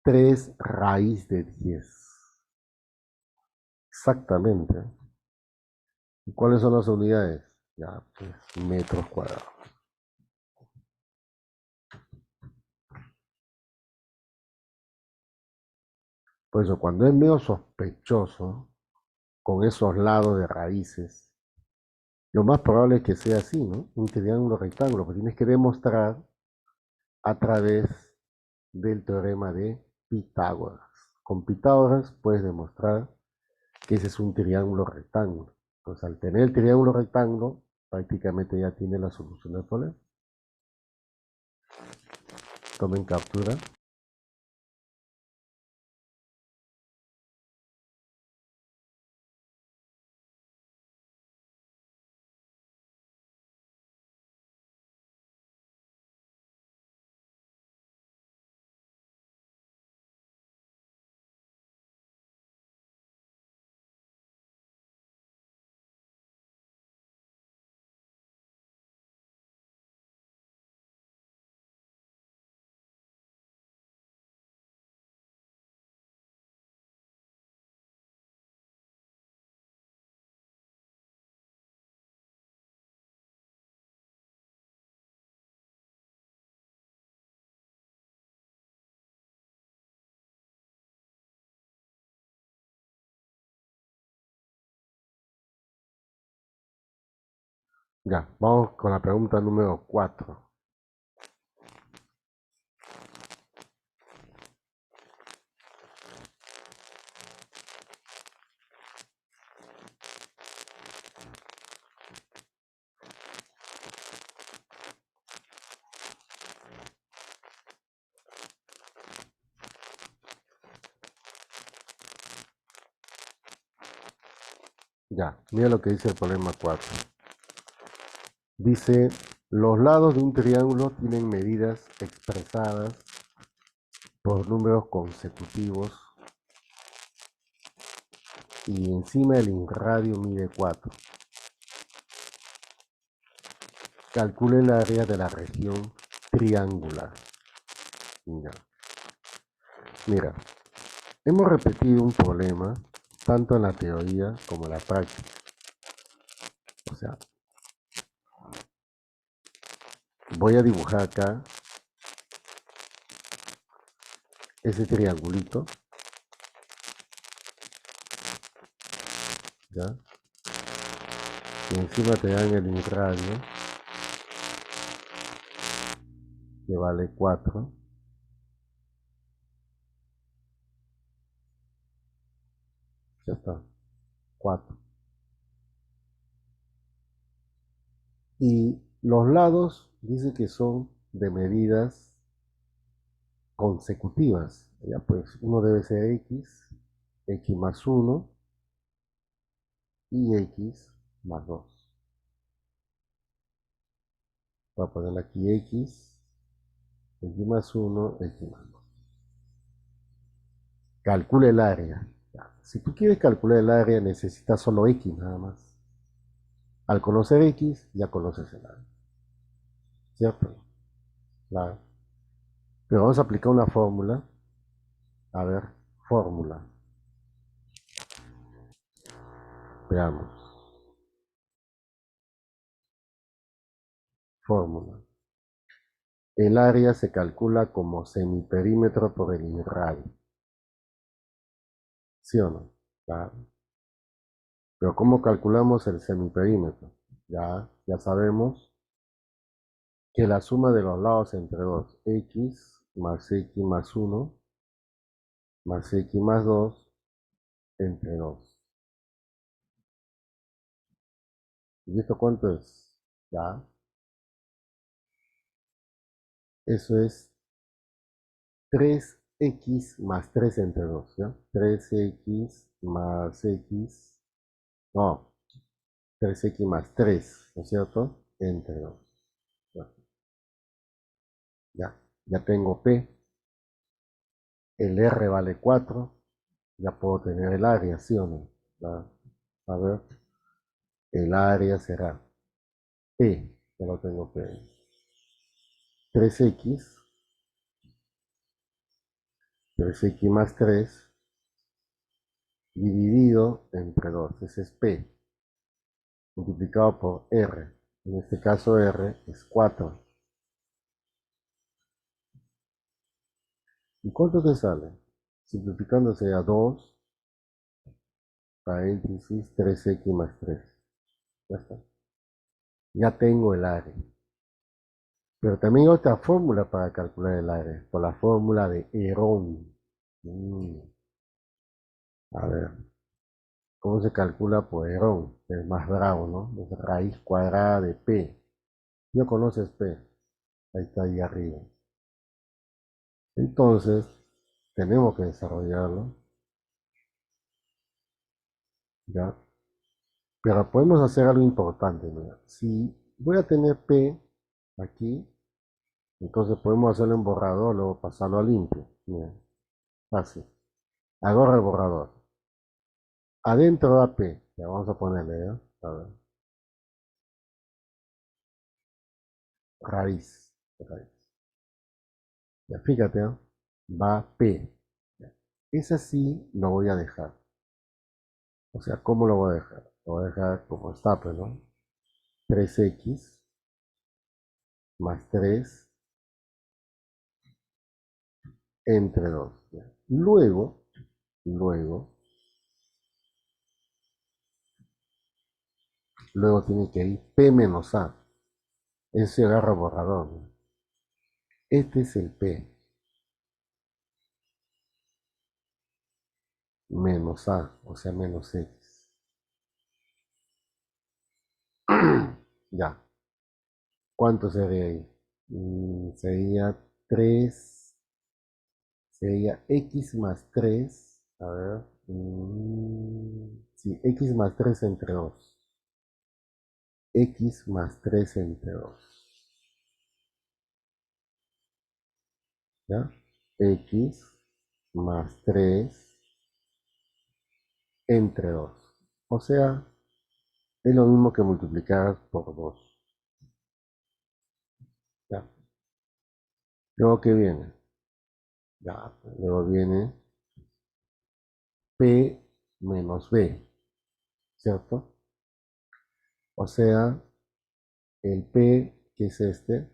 3 raíz de 10. Exactamente. ¿Y cuáles son las unidades? Ya, pues, metros cuadrados. Por eso, cuando es medio sospechoso, con esos lados de raíces, lo más probable es que sea así, ¿no? Un triángulo rectángulo, pero tienes que demostrar a través del teorema de Pitágoras. Con Pitágoras puedes demostrar que ese es un triángulo rectángulo. Entonces, al tener el triángulo rectángulo, prácticamente ya tiene la solución del problema. Tomen captura. Ya, vamos con la pregunta número 4. Ya, mira lo que dice el problema 4. Dice, los lados de un triángulo tienen medidas expresadas por números consecutivos y encima el radio mide 4. Calcule el área de la región triangular. Ya. Mira, hemos repetido un problema tanto en la teoría como en la práctica. O sea, voy a dibujar acá ese triangulito, ¿ya? Y encima te dan el radio, que vale 4. Ya está, 4. Y los lados dice que son de medidas consecutivas. Ya pues, uno debe ser x más 1 y x más 2. Voy a poner aquí x más 1, x más 2. Calcula el área. Si tú quieres calcular el área, necesitas solo x nada más. Al conocer x, ya conoces el área. ¿Cierto? Claro. Pero vamos a aplicar una fórmula. A ver, fórmula. Veamos. Fórmula. El área se calcula como semiperímetro por el radio. ¿Sí o no? Claro. Pero ¿cómo calculamos el semiperímetro? Ya sabemos que la suma de los lados entre 2, x más x más 1 más x más 2 entre 2. ¿Y esto cuánto es? Ya, eso es 3x más 3 entre 2, ¿ya? 3x más x, no, 3x más 3, ¿no es cierto? Entre 2. Ya, ya tengo P, el R vale 4, ya puedo tener el área, ¿sí o no? Ya, a ver, el área será P, ya lo tengo P. 3x, 3x más 3 dividido entre 2, ese es P, multiplicado por R. En este caso R es 4. ¿Y cuánto te sale? Simplificándose a 2, paréntesis, 3x más 3. Ya está. Ya tengo el área. Pero también hay otra fórmula para calcular el área, por la fórmula de Herón. A ver, ¿cómo se calcula por Herón? Es más bravo, ¿no? Es raíz cuadrada de P. ¿No conoces P? Ahí está, ahí arriba. Entonces, tenemos que desarrollarlo, ¿ya? Pero podemos hacer algo importante, mira. Si voy a tener P aquí, entonces podemos hacerlo en borrador, luego pasarlo a limpio. Mira, fácil. Agarra el borrador. Adentro da P. Ya vamos a ponerle, ¿ya? A ver. Raíz. Raíz. Ya, fíjate, ¿no? Va P. Ya. Ese sí lo voy a dejar. O sea, ¿cómo lo voy a dejar? Lo voy a dejar como está, pues, ¿no? 3x más 3 entre 2. Ya. Luego, luego tiene que ir P menos A. Ese agarra borrador, ¿no? Este es el P menos A, o sea, menos X. Ya, ¿cuánto sería ahí? Sería 3, sería X más 3. A ver, sí, X más 3 entre 2. X más 3 entre 2. ¿Ya? X más 3 entre 2. O sea, es lo mismo que multiplicar por 2. ¿Ya? Luego, ¿qué viene? Ya, luego viene P menos B, ¿cierto? O sea, el P, que es este,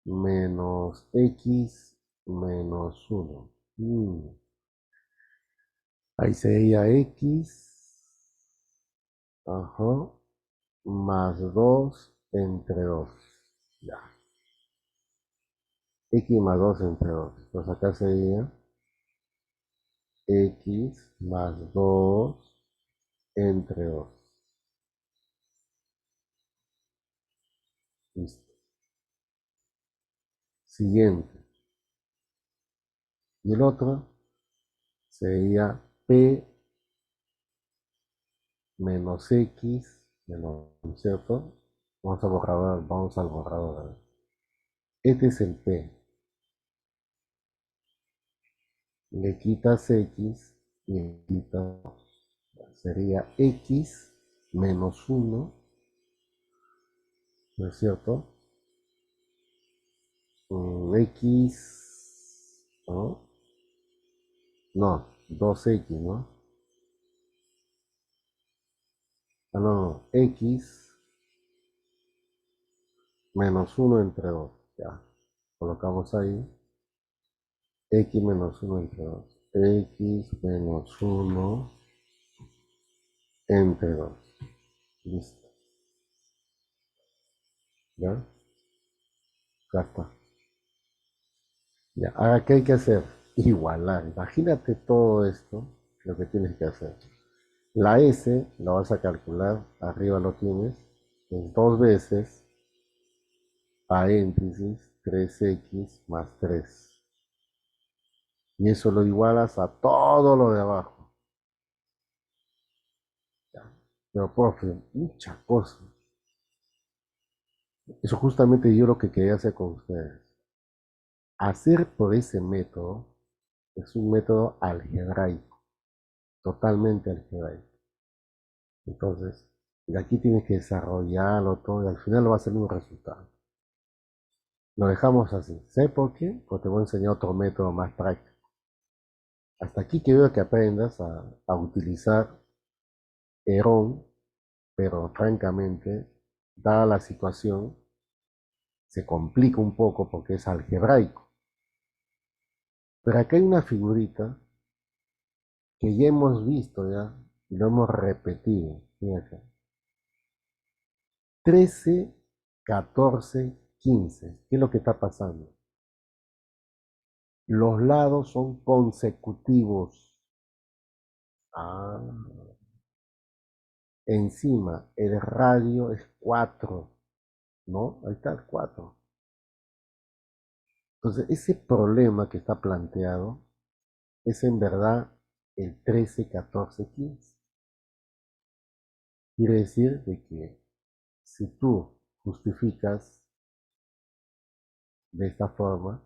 menos X menos 1. Ahí sería X, ajá, más 2 entre 2. Ya. X más 2 entre 2. Entonces acá sería X más 2 entre 2. Listo. Siguiente. Y el otro sería P menos X menos, ¿cierto? Vamos al borrador. A ver. Este es el P. Le quitas X y le quitas 2. Sería X menos 1, ¿no es cierto? X, ¿no? No, 2X, ¿no? Ah, no, no, X menos 1 entre 2. Ya, colocamos ahí. X menos 1 entre 2. X menos 1 entre 2. Listo. ¿Ya? Ya está. Ya, ahora, ¿qué hay que hacer? Igualar. Imagínate todo esto, lo que tienes que hacer. La S la vas a calcular, arriba lo tienes, es 2 veces paréntesis 3X más 3. Y eso lo igualas a todo lo de abajo. Ya. Pero, profe, muchas cosas. Eso justamente yo lo que quería hacer con ustedes. Hacer por ese método es un método algebraico, totalmente algebraico. Entonces, de aquí tienes que desarrollarlo todo y al final va a ser un resultado. Lo dejamos así. ¿Sé por qué? Porque te voy a enseñar otro método más práctico. Hasta aquí quiero que aprendas a utilizar Herón, pero francamente, dada la situación, se complica un poco porque es algebraico. Pero acá hay una figurita que ya hemos visto ya y lo hemos repetido. Mira acá. 13, 14, 15. ¿Qué es lo que está pasando? Los lados son consecutivos. Ah, encima el radio es 4, ¿no? Ahí está el 4. Entonces, ese problema que está planteado es en verdad el 13, 14, 15. Quiere decir de que si tú justificas de esta forma,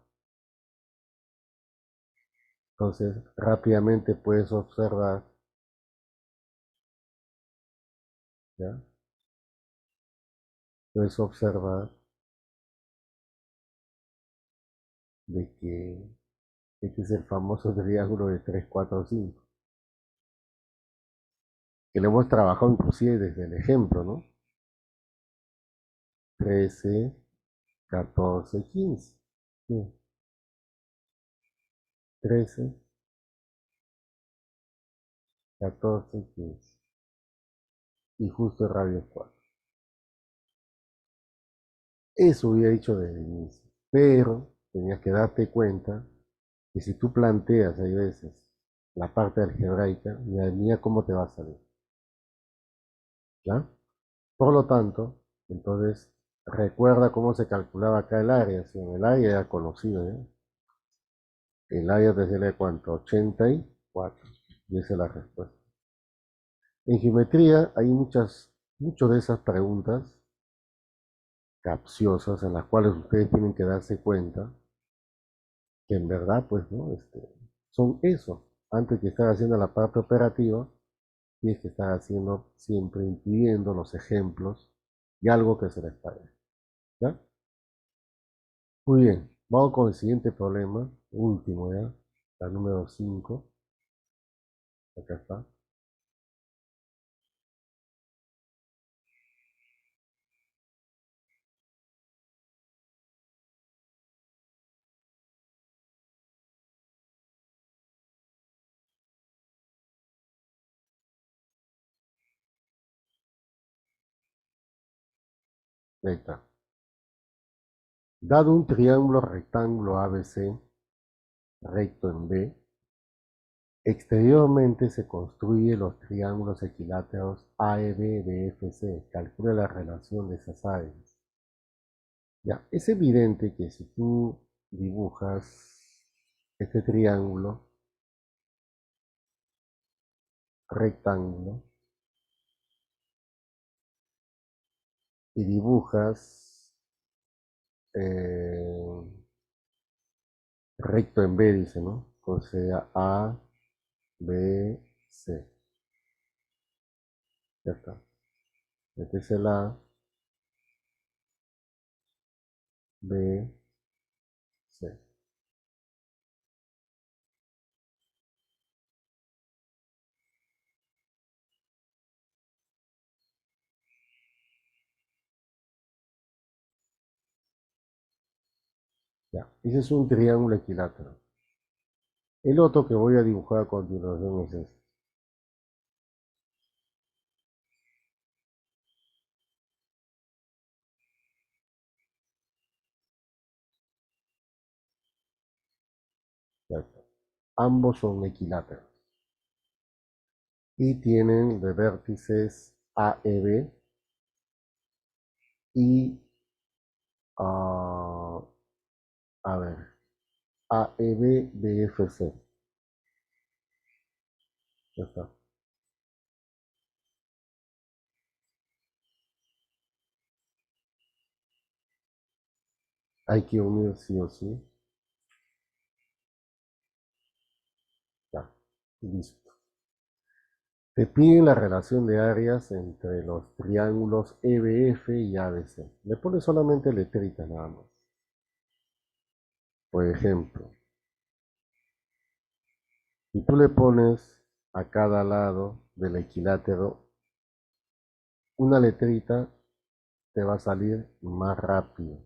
entonces rápidamente puedes observar, ¿ya? Puedes observar de que este es el famoso triángulo de 3, 4, 5, que lo hemos trabajado inclusive desde el ejemplo, ¿no? 13, 14, 15. Sí, 13, 14, 15. Y justo el radio es 4. Eso hubiera dicho desde el inicio. Pero tenías que darte cuenta que si tú planteas, hay veces, la parte algebraica, mira cómo te va a salir. ¿Ya? Por lo tanto, entonces, recuerda cómo se calculaba acá el área. Si en el área era conocido, ¿eh? El área te sale cuánto, 84. Y esa es la respuesta. En geometría hay muchas de esas preguntas capciosas en las cuales ustedes tienen que darse cuenta que en verdad, pues, ¿no? Son eso. Antes de estar haciendo la parte operativa, tienes que estar haciendo siempre, incluyendo los ejemplos y algo que se les pague. ¿Ya? Muy bien, vamos con el siguiente problema, último ya, la número 5. Acá está. Ahí está. Dado un triángulo rectángulo ABC recto en B, exteriormente se construyen los triángulos equiláteros AEB, BFC. Calcula la relación de esas áreas. Ya, es evidente que si tú dibujas este triángulo rectángulo y dibujas eh, recto en B, dice, ¿no? O sea, A, B, C. Ya está. Este es el A, B, C. Ya. Ese es un triángulo equilátero. El otro que voy a dibujar a continuación es este. Ya está. Ambos son equiláteros. Y tienen de vértices AEB y, ah, a ver, AEB, BFC. Ya está. Hay que unir sí o sí. Ya. Listo. Te piden la relación de áreas entre los triángulos EBF y ABC. Le pones solamente letritas nada más. Por ejemplo, si tú le pones a cada lado del equilátero una letrita, te va a salir más rápido,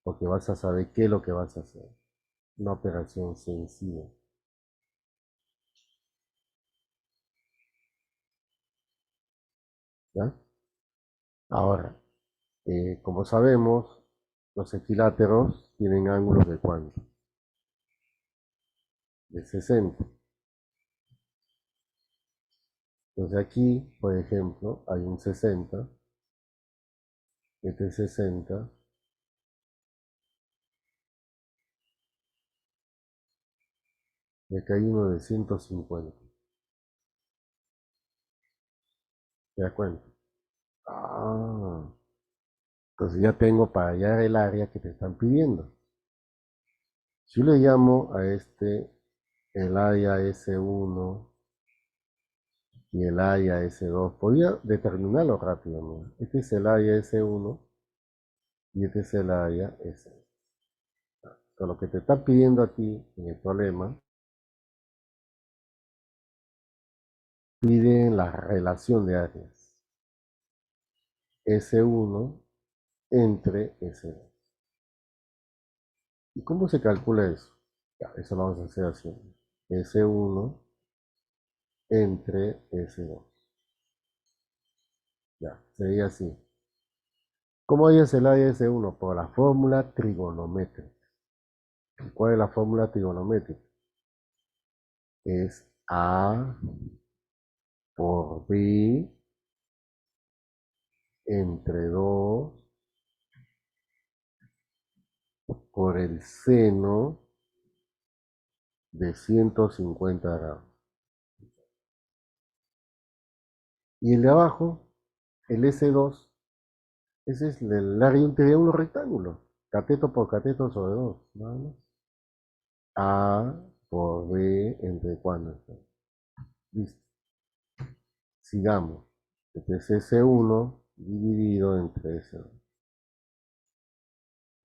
porque vas a saber qué es lo que vas a hacer. Una operación sencilla. ¿Ya? Ahora, como sabemos, los equiláteros tienen ángulos de cuánto? De 60. Entonces aquí, por ejemplo, hay un 60, este es 60, y acá hay uno de 150. ¿Te das cuenta? Ah, entonces ya tengo para hallar el área que te están pidiendo. Si yo le llamo a este el área S1 y el área S2, podría determinarlo rápido, ¿no? Este es el área S1 y este es el área S2. Entonces, lo que te está pidiendo aquí en el problema, piden la relación de áreas S1 entre S2. ¿Y cómo se calcula eso? Ya, eso lo vamos a hacer así. S1 entre S2. Ya, sería así. ¿Cómo es el A de S1? Por la fórmula trigonométrica. ¿Cuál es la fórmula trigonométrica? Es A por B entre 2 por el seno de 150 grados. Y el de abajo, el S2, ese es el área de un triángulo rectángulo. Cateto por cateto sobre 2. Nada más. A por B entre cuándo. Listo. Sigamos. Este es S1 dividido entre S2.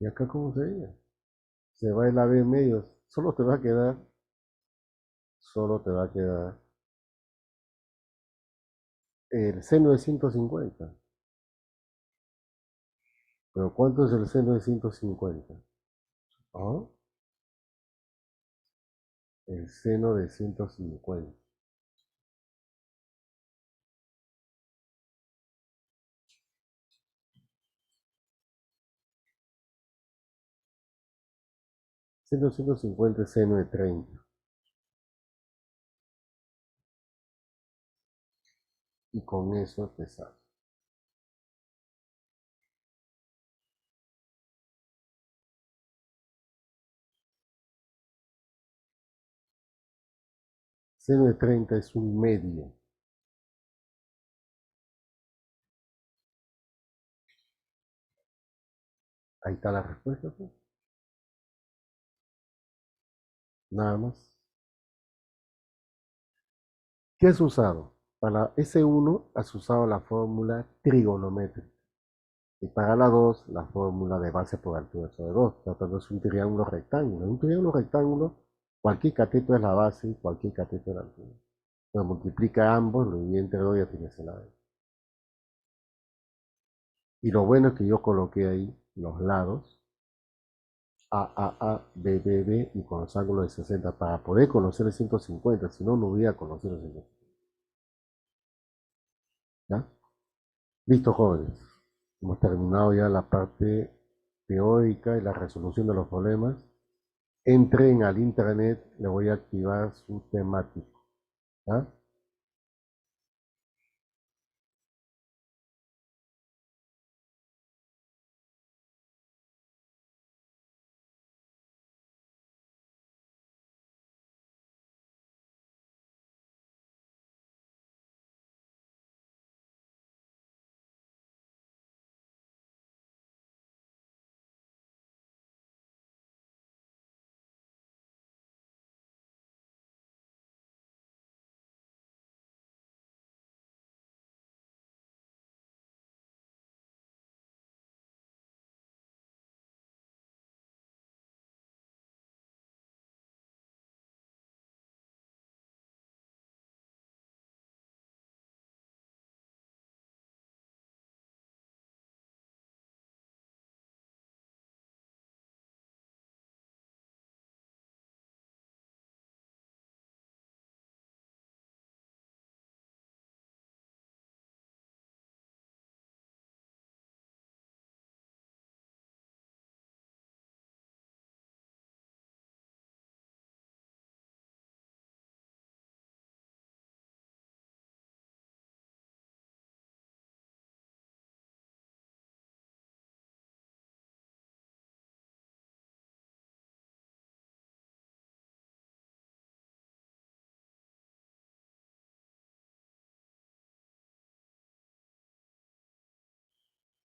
¿Y acá cómo sería? Se va el AB en medio. Solo te va a quedar el seno de 150. Pero ¿cuánto es el seno de 150? ¿Ah? El seno de 150. Seno de 150 es seno de 30. Y con eso te sale. Seno de 30 es un medio. Ahí está la respuesta, pues. Nada más. ¿Qué has usado? Para S1 has usado la fórmula trigonométrica. Y para la 2, la fórmula de base por altura sobre 2. Tratando es un triángulo rectángulo. En un triángulo rectángulo, cualquier cateto es la base y cualquier cateto es la altura. Pero multiplica ambos, lo divide entre 2 y ya tienes el AB. Y lo bueno es que yo coloqué ahí los lados A, B, B, B y con los ángulos de 60 para poder conocer el 150, si no, no hubiera conocido el 150. ¿Ya? Listo, jóvenes. Hemos terminado ya la parte teórica y la resolución de los problemas. Entren al internet, le voy a activar su temático. ¿Ya?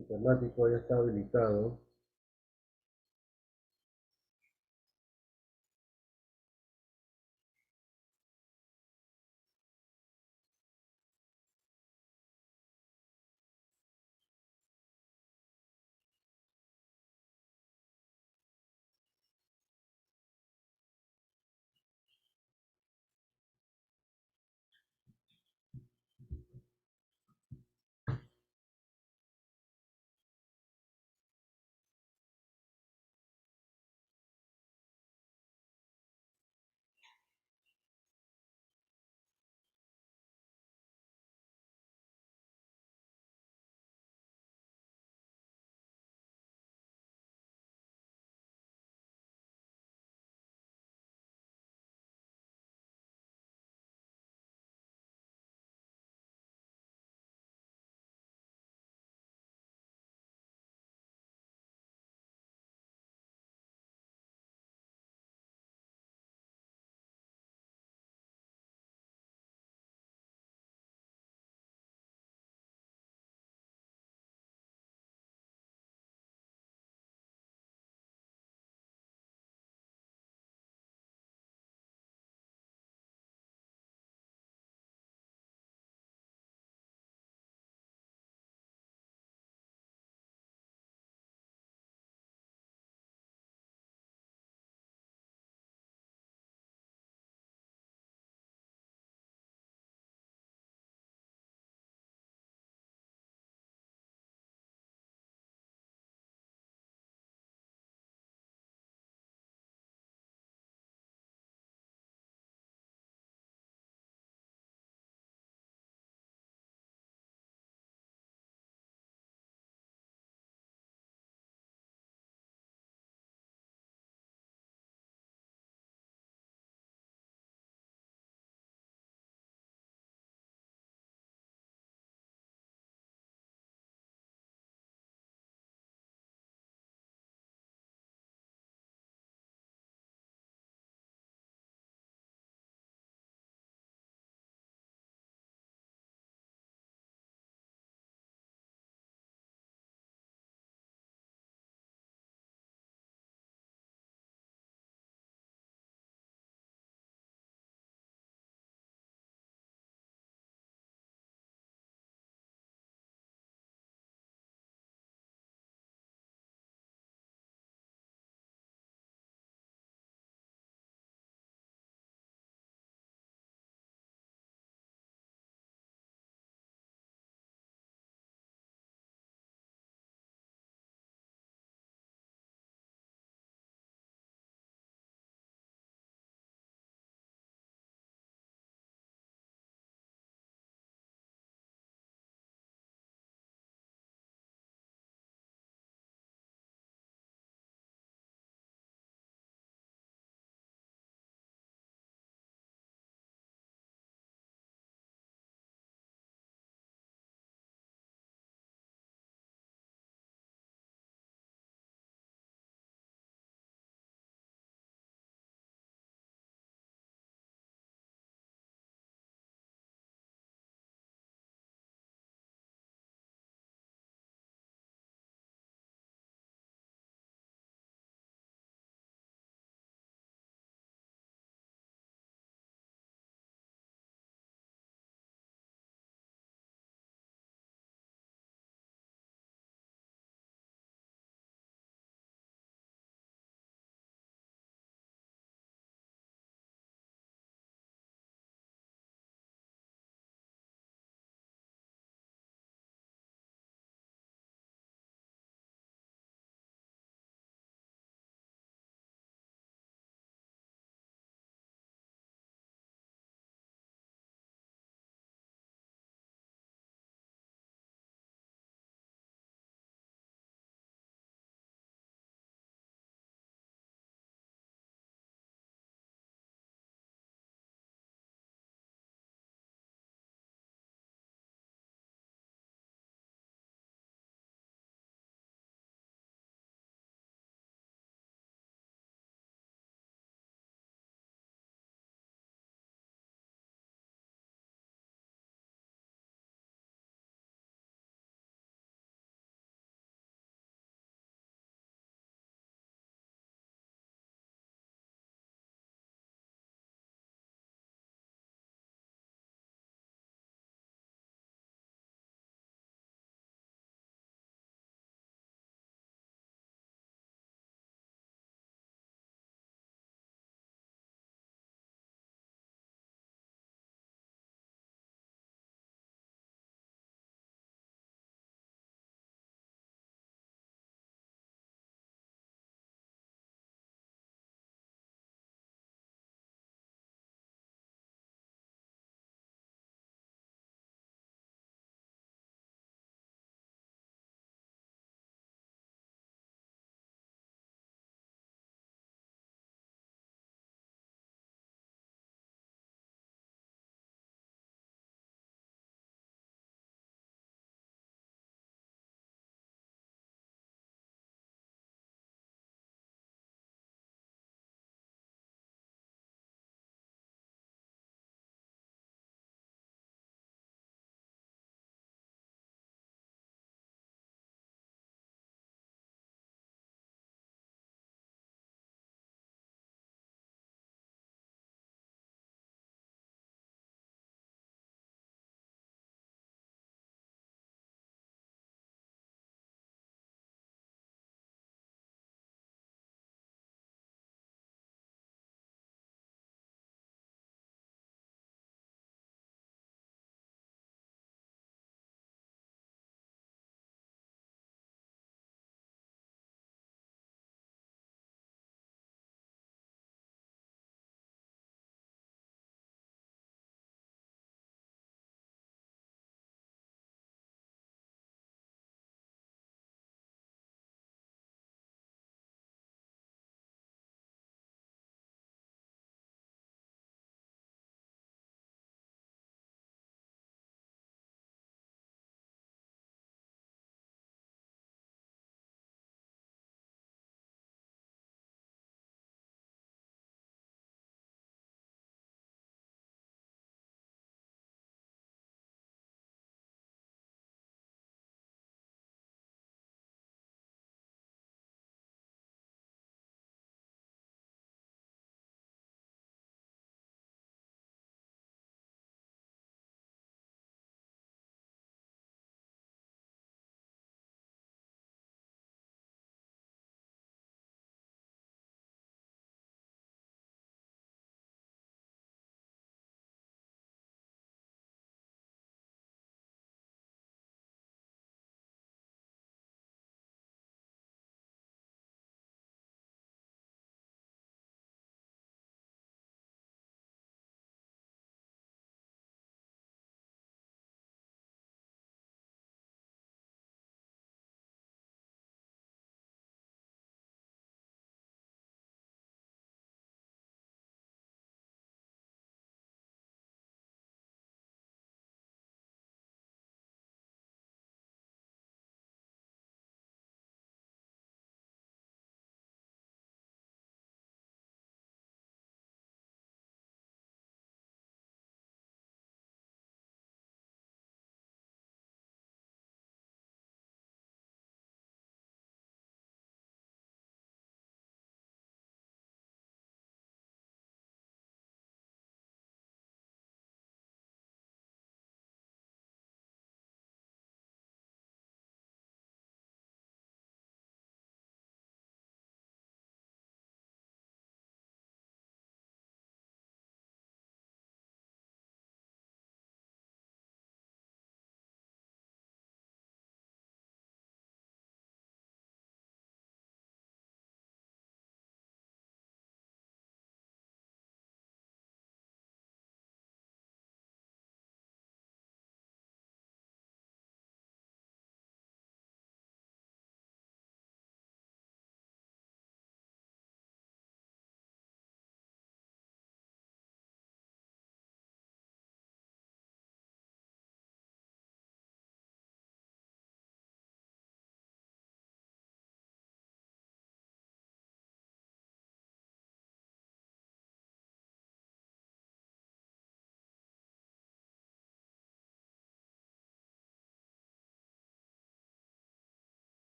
El temático ya está habilitado.